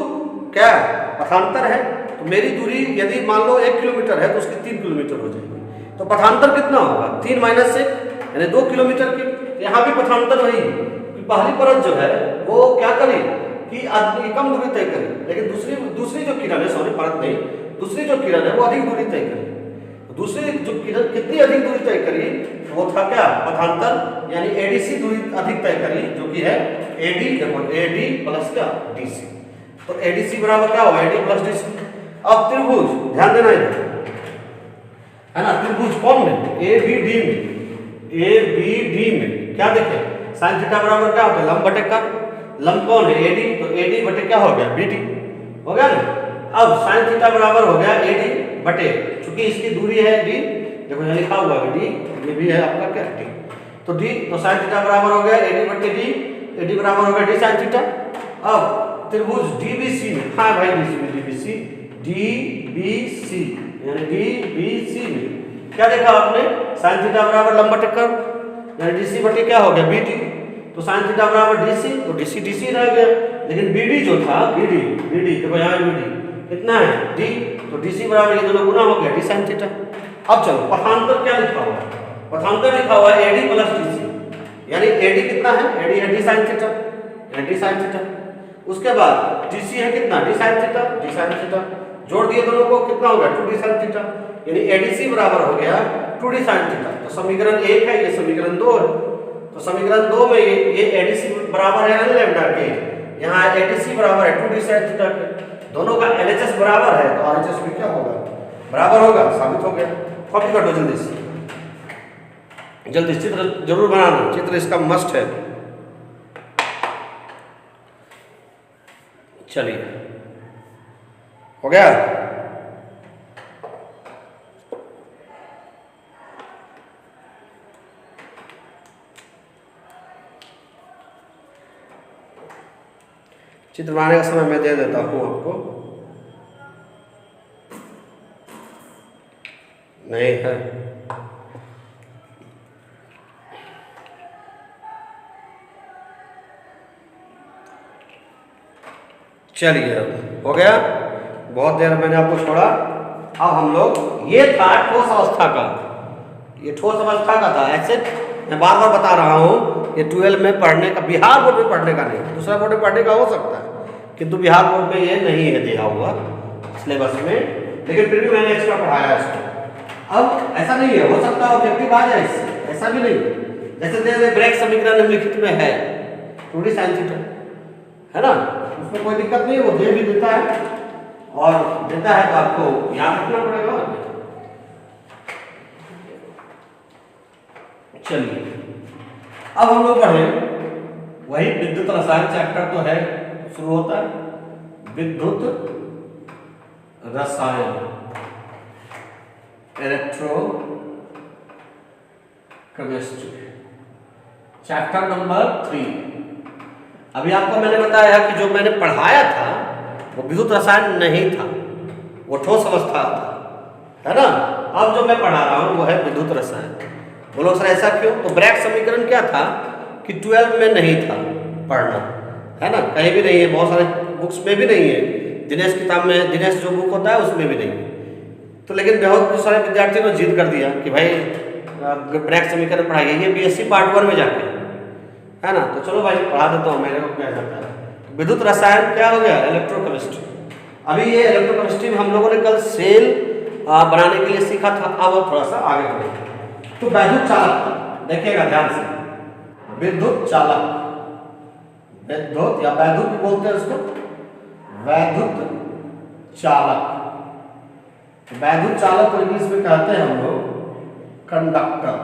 क्या पथांतर है। तो मेरी दूरी यदि मान लो 1 किलोमीटर है तो उसकी 3 किलोमीटर हो जाएगी, तो पथांतर कितना होगा? 3 - 1 यानी 2 किलोमीटर की। यहाँ भी पथांतर वही, पहली परत जो है वो क्या करी कि कम दूरी तय करी, लेकिन दूसरी जो किरण है, सॉरी परत नहीं, दूसरी जो किरण है वो अधिक दूरी तय करी। दूसरी जो किरण कितनी अधिक दूरी तय करी? वो था क्या? पथांतर, यानी एडीसी दूरी अधिक तय करी, जो कि है एडी। देखो एडी प्लस क्या? डीसी। तो एडीसी बराबर क्या होगा? AD plus DC. अब त्रिभुज, ध्यान देना है ना, त्रिभुज कौन में? ए बी डी में क्या देखें, साइन थीटा बराबर क्या होता है, लंब बटे कर्व। लंब कौन है, एडी, तो एडी बटे क्या हो गया, बीडी हो गया ना। अब साइन थीटा बराबर हो गया एडी बटे, चूंकि इसकी दूरी है डी, देखो यहाँ लिखा हुआ है डी, ये भी है आपका क्या डी, तो डी, तो साइन थीटा बराबर हो गया एडी बटे डी, एडी बराबर हो गया डी साइन थीटा। अब त्रिभुज डीबीसी में, हाँ भाई डीबीसी, डीबीसी यानी डीबीसी में क्या देखा आपने, साइन थीटा बराबर लंब बटे कर्व, यानी डीसी बटे क्या हो गया बीडी, तो साइन थीटा बराबर डीसी, तो डीसी डीसी रह गया। लेकिन बीडी जो था, बीडी बीडी देखो यहाँ बीडी कितना है डी, तो डीसी बराबर ये दोनों गुना हो गया डी साइन थीटा। अब चलो पथांतर क्या लिखा हुआ है, पथांतर लिखा हुआ है एडी प्लस डीसी, यानी एडी कितना है, एडी है डी साइन थीटा, यानी डी साइन थीटा। उसके बाद डीसी है कितना, D sine theta, D sine theta, जोड़ दिए दोनों को कितना हो गया 2d साइन थीटा, यानी एडीसी बराबर हो गया 2d साइन थीटा। तो समीकरण 1 है, ये समीकरण 2 है, तो समीकरण 2 में ये एडीसी बराबर है n लैम्डा के, यहाँ एडीसी बराबर है 2d साइन थीटा के, दोनों का एलएचएस बराबर है, तो आरएचएस भी क्या होगा, बराबर होगा, साबित हो गया। कॉपी कर दो जल्दी से, जल्दी चित्र जरूर बनाना, चित्र इसका मस्ट है। चलिए हो गया, चित्र बनाने का समय मैं दे देता हूं आपको, नहीं है चलिए हो गया, बहुत देर मैंने आपको छोड़ा। अब हम लोग, ये था ठोस अवस्था का, ये ठोस अवस्था का था, ऐसे मैं बार बार बता रहा हूँ, ये 12 में पढ़ने का, बिहार बोर्ड में पढ़ने का नहीं, दूसरा बोर्ड में पढ़ने का हो सकता है, किंतु बिहार बोर्ड में ये नहीं है दिया हुआ सिलेबस में, लेकिन फिर भी मैंने एक्स्ट्रा पढ़ाया इसको। अब ऐसा नहीं है, हो सकता है ऑब्जेक्टिव आ जाए इससे, ऐसा भी नहीं, जैसे जैसे ब्रेक समीकरण निम्नलिखित में है 2d साइन थीटा, है ना, उसमें कोई दिक्कत नहीं, वो दे भी देता है, और देता है तो आपको याद रखना पड़ेगा। चलिए अब हम लोग पढ़े वही विद्युत रसायन चैप्टर तो है, शुरू होता है विद्युत रसायन, इलेक्ट्रो केमिस्ट्री, चैप्टर नंबर 3। अभी आपको मैंने बताया कि जो मैंने पढ़ाया था वो विद्युत रसायन नहीं था, वो ठोस अवस्था था, है ना। अब जो मैं पढ़ा रहा हूँ वो है विद्युत रसायन। बोलो सर ऐसा क्यों, तो ब्रैग समीकरण क्या था कि 12 में नहीं था पढ़ना, है ना, कहीं भी नहीं है, बहुत सारे बुक्स में भी नहीं है, दिनेश किताब में, दिनेश जो बुक होता है उसमें भी नहीं है, तो लेकिन बहुत सारे विद्यार्थियों ने जिद कर दिया कि भाई ब्रैग समीकरण पढ़ाइए, ये बीएससी पार्ट 1 में जाके, है ना, तो चलो भाई पढ़ा देता हूँ, मेरे को क्या जाता है। विद्युत रसायन क्या हो गया, इलेक्ट्रोकेमिस्ट्री। अभी ये इलेक्ट्रोकेमिस्ट्री में हम लोगों ने कल सेल बनाने के लिए सीखा था, अब थोड़ा सा आगे बढ़ेंगे। तो वैद्युत चालक देखिएगा ध्यान से, विद्युत चालक, विद्युत या वैद्युत भी बोलते हैं उसको, वैद्युत चालक, वैद्युत चालक को इंग्लिश में कहते हैं हम लोग कंडक्टर,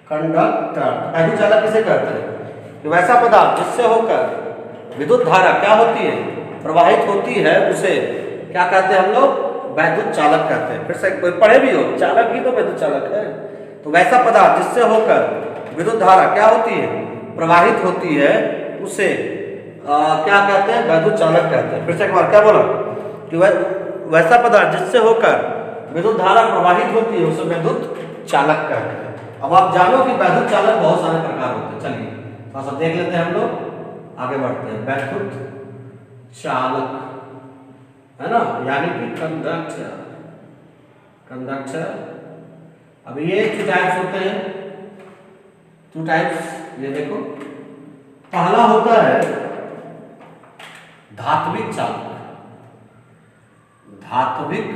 कंडक्टर। वैद्युत चालक किसे कहते हैं, कि वैसा पदार्थ जिससे होकर विद्युत धारा क्या होती है, प्रवाहित होती है, उसे क्या कहते हैं हम लोग, वैद्युत चालक कहते हैं। फिर से कोई पढ़े भी हो, चालक ही तो वैद्युत चालक है। तो वैसा पदार्थ जिससे होकर विद्युत धारा क्या होती है, प्रवाहित होती है, उसे क्या कहते हैं, वैद्युत चालक कहते हैं। फिर से एक बार क्या बोला, कि वैसा पदार्थ जिससे होकर विद्युत धारा प्रवाहित होती है, उसे विद्युत चालक कहते हैं। अब आप जानो कि वैद्युत चालक बहुत सारे प्रकार होते हैं, चलिए थोड़ा सा देख लेते हैं, हम लोग आगे बढ़ते हैं। वैद्युत चालक, है ना, यानी कि कंडक्टर, कंडक्टर। अब ये 2 टाइप्स होते हैं, 2 टाइप्स, ये देखो, पहला होता है धात्विक चालक, धात्विक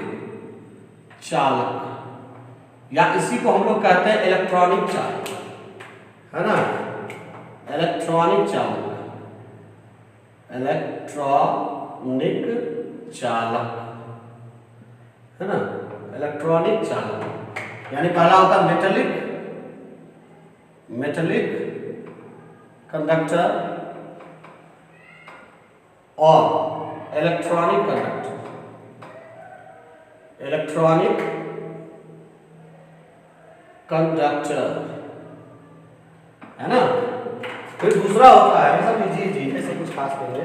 चालक, या इसी को हम लोग कहते हैं इलेक्ट्रॉनिक चालक, है ना, इलेक्ट्रॉनिक चालक, इलेक्ट्रॉनिक चालक, है ना, इलेक्ट्रॉनिक चालक। यानी पहला होता है मेटेलिक, मेटेलिक कंडक्टर और इलेक्ट्रॉनिक कंडक्टर, इलेक्ट्रॉनिक कंडक्टर, है ना। फिर दूसरा होता है, सब जी ऐसे कुछ खास नहीं है।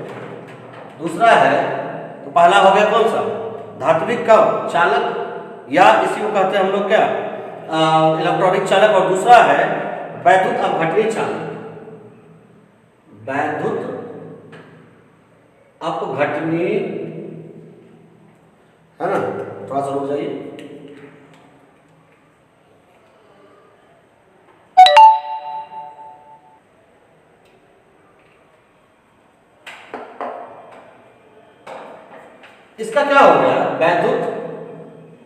दूसरा है, तो पहला हो गया कौन सा, धात्विक का चालक, या इसी को कहते हैं हम लोग क्या, इलेक्ट्रॉनिक चालक। और दूसरा है वैद्युत अपघटनीय चालक, वैद्युत अपघटनीय, है ना। थोड़ा सा रुक जाइए। इसका क्या हो गया, वैद्युत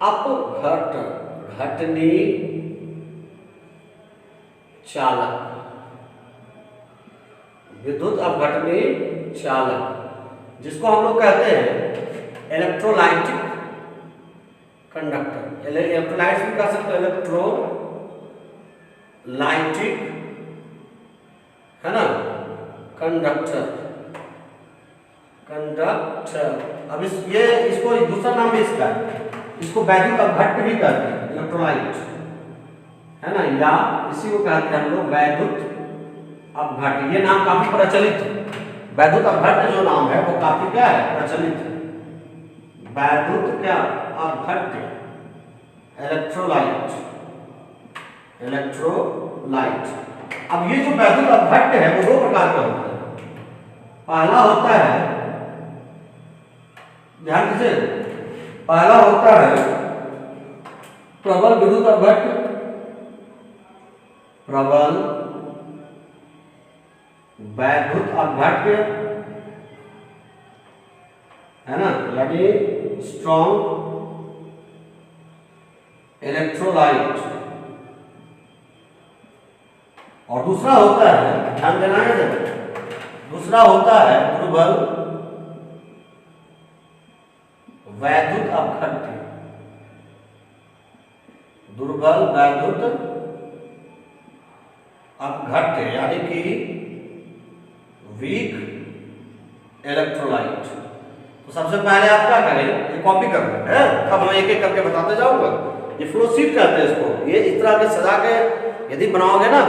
अपघटनीय चालक, विद्युत अपघटनीय चालक, जिसको हम लोग कहते हैं इलेक्ट्रोलाइटिक कंडक्टर। इलेक्ट्रोलाइट भी कह सकते हैं, इलेक्ट्रोलाइटिक, है ना, कंडक्टर, कंडक्टर। अब इसको दूसरा नाम भी इसका है, इसको वैद्युत अपघट्य भी कहते हैं, इलेक्ट्रोलाइट, है ना, या इसी को कहते हैं हम लोग वैद्युत अपघट्य। ये नाम काफी प्रचलित है, वैद्युत अपघट्य जो नाम है वो काफी क्या है, प्रचलित है। वैद्युत क्या, अपघट्य, इलेक्ट्रोलाइट, इलेक्ट्रोलाइट। अब ये जो वैद्युत अपघट्य है वो दो प्रकार का होता है। पहला होता है, ध्यान दीजिए, पहला होता है प्रबल विद्युत अपघट्य, प्रबल वैद्युत अपघट्य, है ना, यानी स्ट्रॉन्ग इलेक्ट्रोलाइट। और दूसरा होता है, ध्यान देना है, दूसरा होता है दुर्बल वैद्युत अपघट्य, दुर्बल वैद्युत अपघट्य, यानी कि वीक इलेक्ट्रोलाइट। तो सबसे पहले आप क्या करें, ये कॉपी कर लें, है, अब मैं एक एक करके बताते जाऊंगा। ये फ्लो शीट कहते हैं इसको। ये इस तरह के सजा के यदि बनाओगे ना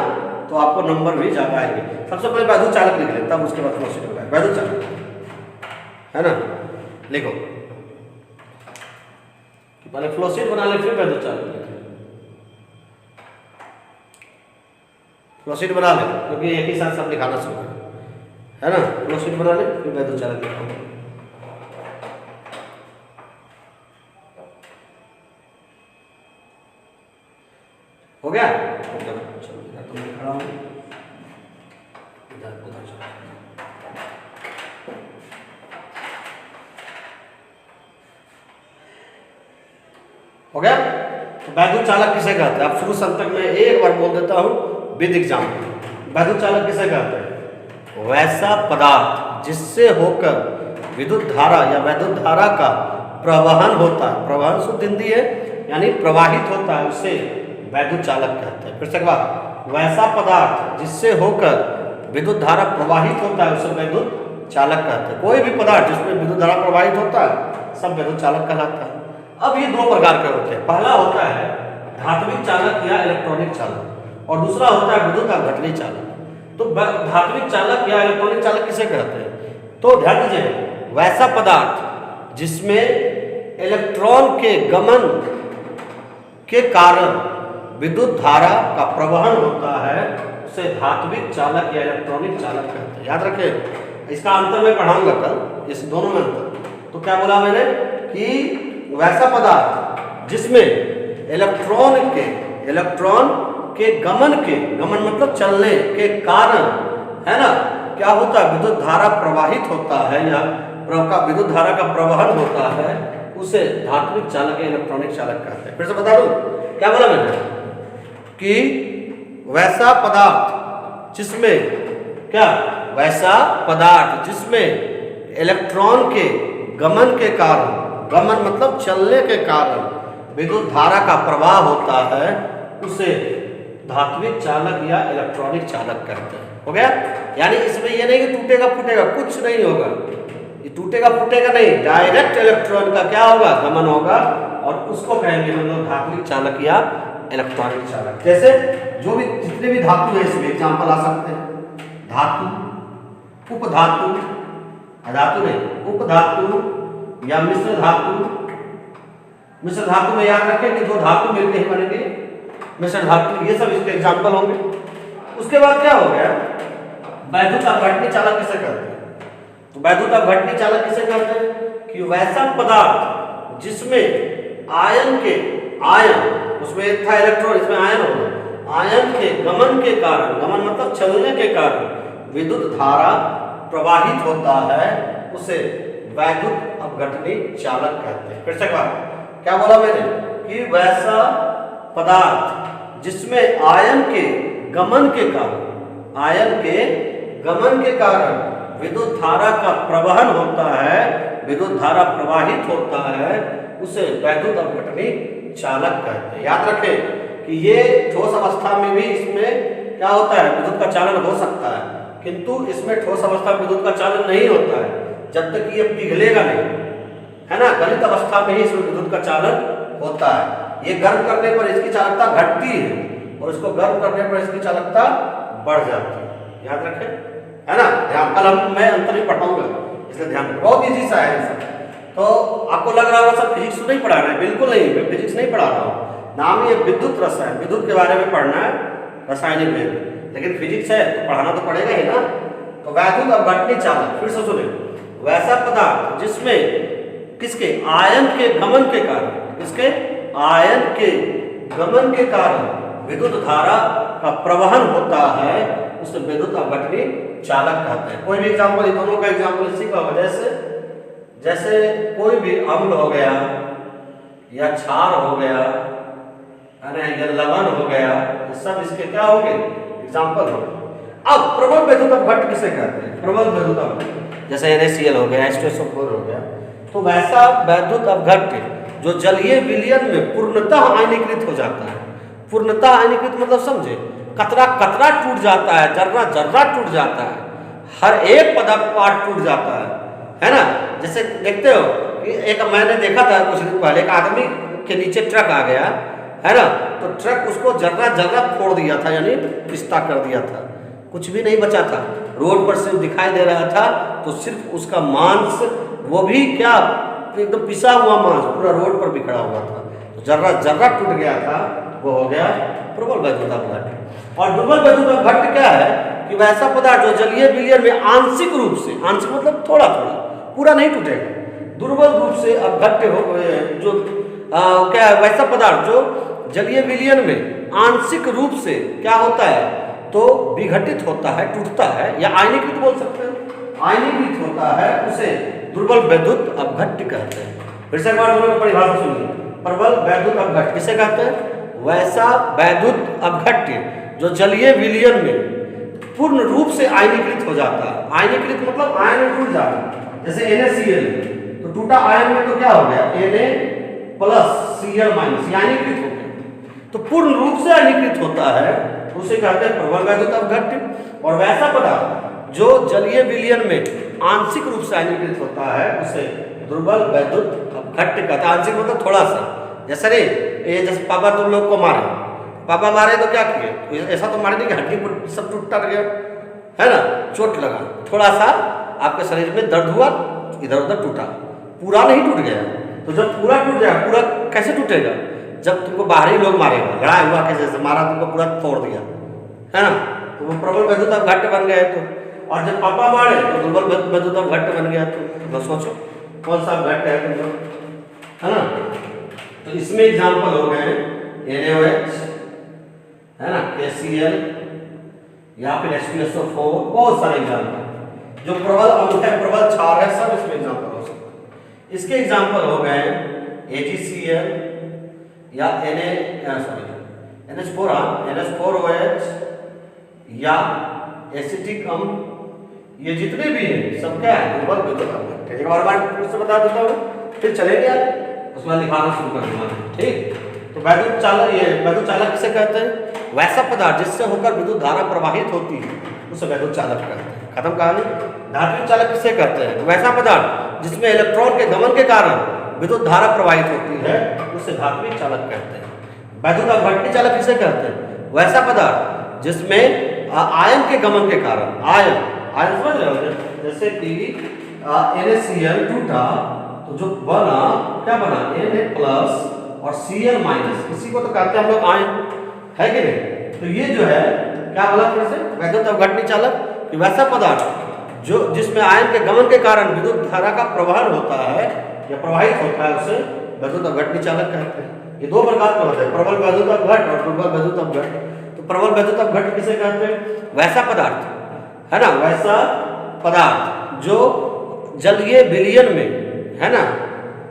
तो आपको नंबर भी ज्यादा आएंगे। सबसे पहले वैद्युत चालक लिख लें, तब उसके बाद फ्लो शीट बनाए। वैद्युत चालक, है ना, लिखो, पहले फ्लो शीट बना ले, फिर वैद्युत चालक लिखें। फ्लो शीट बना ले, क्योंकि एक ही साथ सब लिखाना शुरू है ना। फ्लो शीट बना ले, फिर वैद्युत चालक लिखो। हो गया, चलो तुम खड़ा हो, इधर उधर चलो। हो गया। तो वैद्युत चालक किसे कहते हैं, आप शुरू से अंत तक मैं एक बार बोल देता हूं विद एग्जाम। वैद्युत चालक किसे कहते हैं, वैसा पदार्थ जिससे होकर विद्युत धारा या वैद्युत धारा का प्रवहन होता है, प्रवहन शुद्ध हिंदी है, यानी प्रवाहित होता है, उसे वैद्युत चालक कहते हैं। फिर से एक बार, वैसा पदार्थ जिससे होकर विद्युत धारा प्रवाहित होता है उसे वैद्युत चालक कहते हैं। कोई भी पदार्थ जिसमें विद्युत धारा प्रवाहित होता है सब वैद्युत चालक कहलाता है। अब ये दो प्रकार के होते हैं, पहला होता है धात्विक चालक या इलेक्ट्रॉनिक चालक, और दूसरा होता है विद्युत अपघटनीय चालक। तो धात्विक चालक या इलेक्ट्रॉनिक चालक किसे कहते हैं, तो ध्यान दीजिए, वैसा पदार्थ जिसमें इलेक्ट्रॉन के गमन के कारण विद्युत धारा का प्रवहन होता है उसे धात्विक चालक या इलेक्ट्रॉनिक चालक कहते हैं। याद रखें, इसका अंतर मैं पढ़ाऊंगा कल, इस दोनों में अंतर। तो क्या बोला मैंने कि वैसा पदार्थ जिसमें इलेक्ट्रॉन के गमन मतलब चलने के कारण, है ना, क्या होता है, विद्युत धारा प्रवाहित होता है या विद्युत धारा का प्रवहन होता है, उसे धात्विक चालक या इलेक्ट्रॉनिक चालक कहते हैं। फिर से बता दूं, क्या बोला मैंने कि वैसा पदार्थ जिसमें इलेक्ट्रॉन के गमन के कारण, गमन मतलब चलने के कारण विद्युत धारा का प्रवाह होता है, उसे धात्विक चालक या इलेक्ट्रॉनिक चालक कहते हैं। हो गया? यानी इसमें ये नहीं कि टूटेगा फूटेगा, कुछ नहीं होगा, ये टूटेगा फूटेगा नहीं, डायरेक्ट इलेक्ट्रॉन का क्या होगा, गमन होगा, और उसको कहेंगे हम लोग धात्विक चालक या इलेक्ट्रॉनिक चालक। जैसे जो भी जितने भी धातु है इसमें एग्जाम्पल आ सकते हैं, धातु, उपधातु, अधातु नहीं, उपधातु या मिश्र धातु। मिश्र धातु में याद रखें कि दो धातु मिलकर ही बनेंगे मिश्र धातु, ये सब इसके एग्जाम्पल होंगे। उसके बाद क्या हो गया, वैद्युत अपघटनी चालक किसे कहते हैं? तो वैद्युत अपघटनी चालक किसे कहते हैं कि वैसा पदार्थ जिसमें आयन उसमें था इलेक्ट्रॉन, इसमें आयन होगा, आयन के गमन के कारण, गमन मतलब चलने के कारण विद्युत धारा प्रवाहित होता है, उसे वैद्युत अपघटनी चालक कहते हैं। फिर से क्या बोला मैंने कि वैसा पदार्थ जिसमें आयन के गमन के कारण विद्युत धारा का प्रवहन होता है, विद्युत धारा प्रवाहित होता है, उसे वैद्युत अपघटनी चालक कहते हैं। याद रखें कि ये ठोस अवस्था में भी इसमें क्या होता है, विद्युत का चालन हो सकता है, किंतु इसमें ठोस अवस्था में विद्युत का चालन नहीं होता है जब तक ये पिघलेगा नहीं, है ना। गलित अवस्था में ही इसमें विद्युत का चालन होता है। ये गर्म करने पर इसकी चालकता घटती है और इसको गर्म करने पर इसकी चालकता बढ़ जाती है। याद रखें, है ना। ध्यान, कल मैं अंतरिक्ष पढ़ाऊंगा, इसलिए ध्यान रखें, बहुत इजी सा है सब। तो आपको लग रहा होगा सर फिजिक्स नहीं पढ़ा रहे हैं, बिल्कुल नहीं, मैं फिजिक्स नहीं पढ़ा रहा हूँ। नाम ये विद्युत रसायन, विद्युत के बारे में पढ़ना है रासायनिक में, लेकिन फिजिक्स है तो पढ़ाना तो पड़ेगा ही ना। तो वैद्युत अपघटनी चालक, फिर से सुने, वैसा पदार्थ जिसमें किसके आयन के गमन के कारण, किसके आयन के गमन के कारण विद्युत धारा का प्रवहन होता है, उसे विद्युत अपघटनी चालक कहते हैं। कोई भी एग्जाम्पल, इन दोनों का एग्जाम्पल इसी का होगा, जैसे कोई भी अम्ल हो गया या क्षार हो गया, या लवण हो गया, ये सब इसके क्या होंगे, एग्जाम्पल होंगे। अब प्रबल वैद्युत अपघट्य किसे कहते हैं? प्रबल वैद्युत अपघट्य, जैसे NaCl हो गया, H2SO4 हो गया, तो वैसा वैद्युत अपघट्य जो जलीय विलयन में पूर्णतः आयनीकृत हो जाता है। पूर्णतः आयनीकृत मतलब समझे, कतरा कतरा टूट जाता है, जर्रा जर्रा टूट जाता है, हर एक पदार्थ पार्ट टूट जाता है ना। जैसे देखते हो कि एक मैंने देखा था कुछ दिन पहले, एक आदमी के नीचे ट्रक आ गया, है ना, तो ट्रक उसको जर्रा जर्रा फोड़ दिया था, यानी पिस्ता कर दिया था, कुछ भी नहीं बचा था, रोड पर सिर्फ दिखाई दे रहा था, तो सिर्फ उसका मांस, वो भी क्या एकदम पिसा हुआ मांस पूरा रोड पर बिखरा हुआ था, तो जर्रा जर्रा टूट गया था, वो हो गया प्रबल वैद्युत अपघट्य। और दुर्बल वैद्युत अपघट्य क्या है कि वैसा पदार्थ जो जलीय विलयन में आंशिक रूप से, आंशिक मतलब थोड़ा थोड़ा, पूरा नहीं टूटेगा, दुर्बल रूप से अपघट्य हो जो क्या है, वैसा पदार्थ जो जलीय विलयन में आंशिक रूप से क्या होता है, तो विघटित होता है, टूटता है, या आयनीकृत बोल सकते हैं, आयनीकृत होता है, उसे दुर्बल वैद्युत अपघट्य कहते हैं। फिर से एक बार दोनों की परिभाषा सुनिए। प्रबल वैद्युत अपघट्य किसे कहते हैं? वैसा वैद्युत अपघट्य जो जलीय विलयन में पूर्ण रूप से आयनीकृत हो जाता है। आयनीकृत मतलब आयन में टूट जाता है, जैसे NaCl, तो टूटा आयन में तो क्या हो गया, Na+Cl-, आयनीकृत हो गया, तो पूर्ण रूप से आयनीकृत होता है, उसे कहते हैं प्रबल वैद्युत अपघट्य। और वैसा पदार्थ जो जलीय विलयन में आंशिक रूप से आयनीकृत होता है, उसे दुर्बल वैद्युत अपघट्य कहते हैं। आंशिक मतलब थोड़ा सा, जैसे रे ये जैसे पापा तुम लोग को मारे, पापा मारे तो क्या किए, तो ऐसा तो मारे नहीं कि हड्डी सब टूट गया, है ना, चोट लगा, थोड़ा सा आपके शरीर में दर्द हुआ, इधर उधर टूटा, पूरा नहीं टूट गया। तो जब पूरा टूट जाएगा, पूरा कैसे टूटेगा, जब तुमको बाहरी लोग मारेगा, लड़ाई हुआ कैसे से मारा, तुमको पूरा तोड़ दिया, है ना, तो वो प्रबल वैद्युत अपघट्य बन गया। तो और जब पापा मारे तो दुर्बल वैद्युत अपघट्य बन गया। तो सोचो कौन सा अपघट्य है तुम लोग, है ना। तो इसमें एग्जाम्पल हो गए NaOH, है ना, KCl या फिर H2SO4, बहुत सारे एग्जाम्पल जो प्रबल अम्ल है, प्रबल क्षार है, सब इसमें एग्जाम्पल हो सकते हैं। इसके एग्जाम्पल हो गए AgCl या NH4OH या एसिटिक अम्ल, ये जितने भी हैं सब क्या है, दुर्बल वैद्युत अपघट्य। एक बार फिर से बता देता हूँ, फिर चलेंगे आज, उसके बाद लिखाना शुरू कर दूंगा, ठीक। तो वैद्युत चालक, ये वैद्युत चालक किसे कहते हैं? वैसा पदार्थ जिससे होकर विद्युत धारा प्रवाहित होती है उसे वैद्युत चालक कहते हैं। खत्म कहानी। धात्विक चालक किसे कहते हैं? वैसा पदार्थ जिसमें इलेक्ट्रॉन के गमन के कारण विद्युत धारा प्रवाहित होती है उसे धात्विक चालक कहते हैं। वैद्युत अपघटनी चालक किसे कहते हैं? वैसा पदार्थ जिसमें आयन के गमन के कारण, आयन समझ रहे हो, जैसे कि NaCl टूटा तो जो बना, क्या बना? Na+ और Cl-, इसी को तो कहते हैं हम लोग आयन, है कि नहीं? तो ये जो है क्या बोला फिर से? वैद्युत अपघटनी चालक कि वैसा पदार्थ जो जिसमें आयन के गमन के कारण विद्युत धारा का प्रवाहन होता है या प्रवाहित होता है उसे वैद्युत अपघटनी चालक कहते हैं। ये दो प्रकार के होते हैं, प्रबल वैद्युत अपघट और दुर्बल वैद्युत अपघट। तो प्रबल वैद्युत अपघट किसे कहते हैं? वैसा पदार्थ, है ना, वैसा पदार्थ जो जलीय विलयन में, है ना,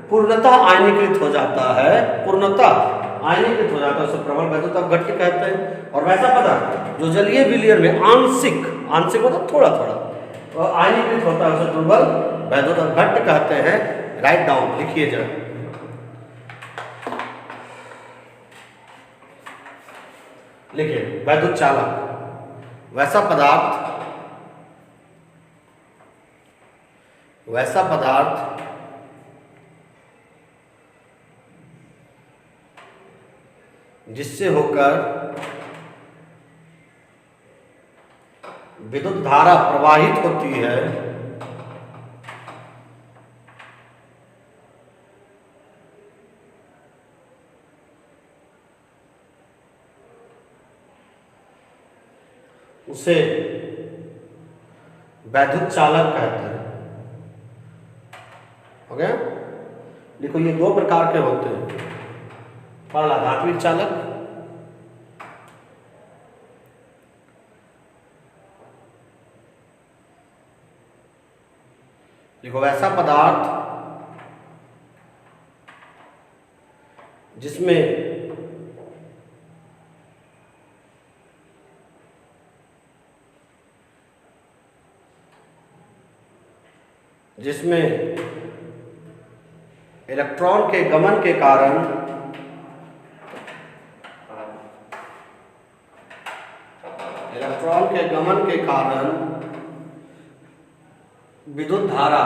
पूर्णतः आयनीकृत हो जाता है, पूर्णतः आयनीकृत हो जाता है, उसे प्रबल वैद्युत अपघट्य कहते हैं। और वैसा पदार्थ जो जलीय विलयन में आंशिक मतलब थोड़ा थोड़ा आयनीकृत होता है उसे दुर्बल वैद्युत अपघट्य कहते हैं। राइट डाउन, लिखिए जरा। लिखिए वैद्युत चालक, वैसा पदार्थ जिससे होकर विद्युत धारा प्रवाहित होती है उसे वैद्युत चालक कहते हैं। हो गया? देखो ये दो प्रकार के होते हैं। पहला धात्विक चालक, देखो वैसा पदार्थ जिसमें इलेक्ट्रॉन के गमन के कारण विद्युत धारा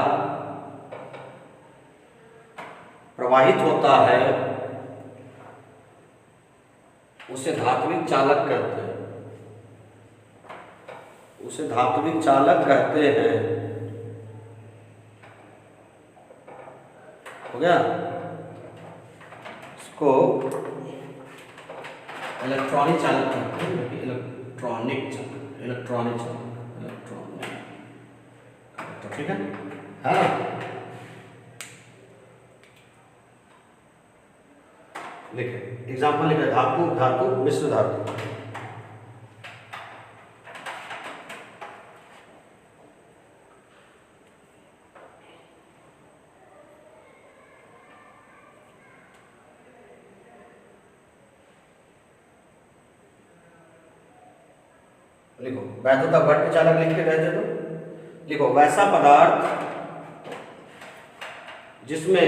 प्रवाहित होता है उसे धात्विक चालक कहते हैं। उसे धात्विक चालक कहते हैं। हो गया? इसको इलेक्ट्रॉनिक चालक कहते हैं। इलेक्ट्रॉनिक चालक, ठीक है? हाँ, लिखे एग्जाम्पल लिखे, धातु मिश्र धातु। लिखो वैद्युत अपघट्य चालक लिख के रहते तो लिखो वैसा पदार्थ जिसमें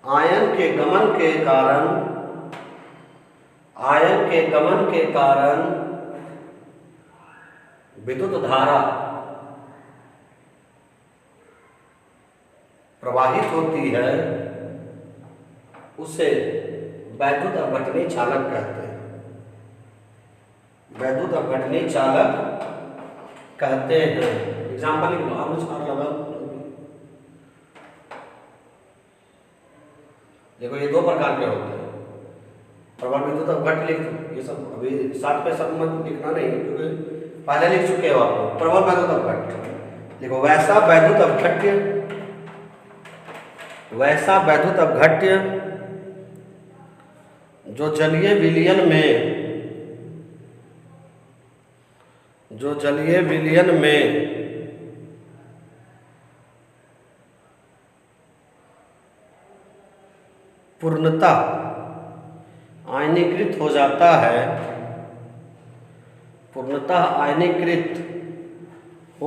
आयन के गमन के कारण विद्युत धारा प्रवाहित होती है उसे वैद्युत अपघटनी चालक कहते हैं। वैद्युत अपघटनी चालक कहते हैं। एग्जाम्पल लिख लो, अनुसार लगा। देखो ये दो प्रकार के होते हैं। प्रबल विद्युत अपघट्य लिख दो, ये सब अभी साथ पे सब मत लिखना नहीं क्योंकि पहले लिख चुके हो आप। प्रबल वैद्युत अपघट्य देखो वैसा वैद्युत अपघट्य जो जलीय विलयन में पूर्णतः आयनीकृत हो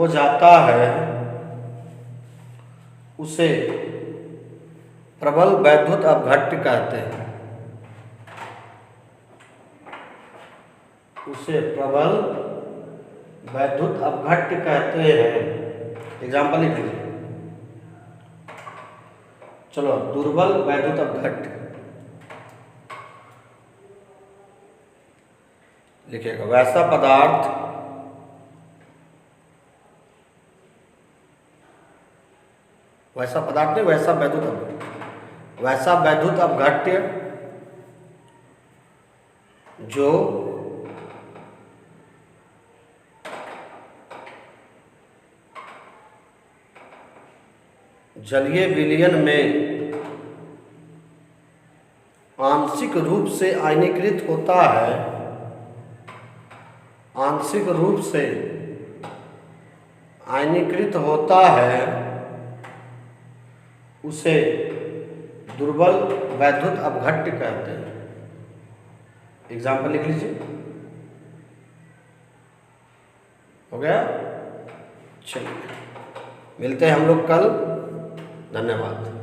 जाता है, उसे प्रबल वैद्युत अपघट्य कहते हैं। उसे प्रबल वैद्युत अपघट्य कहते हैं। एग्जाम्पल लिख लीजिए। चलो, दुर्बल वैद्युत अपघट्य लिखिएगा। वैसा पदार्थ नहीं, वैसा वैद्युत अपघट्य। वैसा वैद्युत अपघट्य जो जलीय विलयन में आंशिक रूप से आयनीकृत होता है, आंशिक रूप से आयनीकृत होता है, उसे दुर्बल वैद्युत अपघट्य कहते हैं। एग्जाम्पल लिख लीजिए। हो गया? चलिए, मिलते हैं हम लोग कल। धन्यवाद।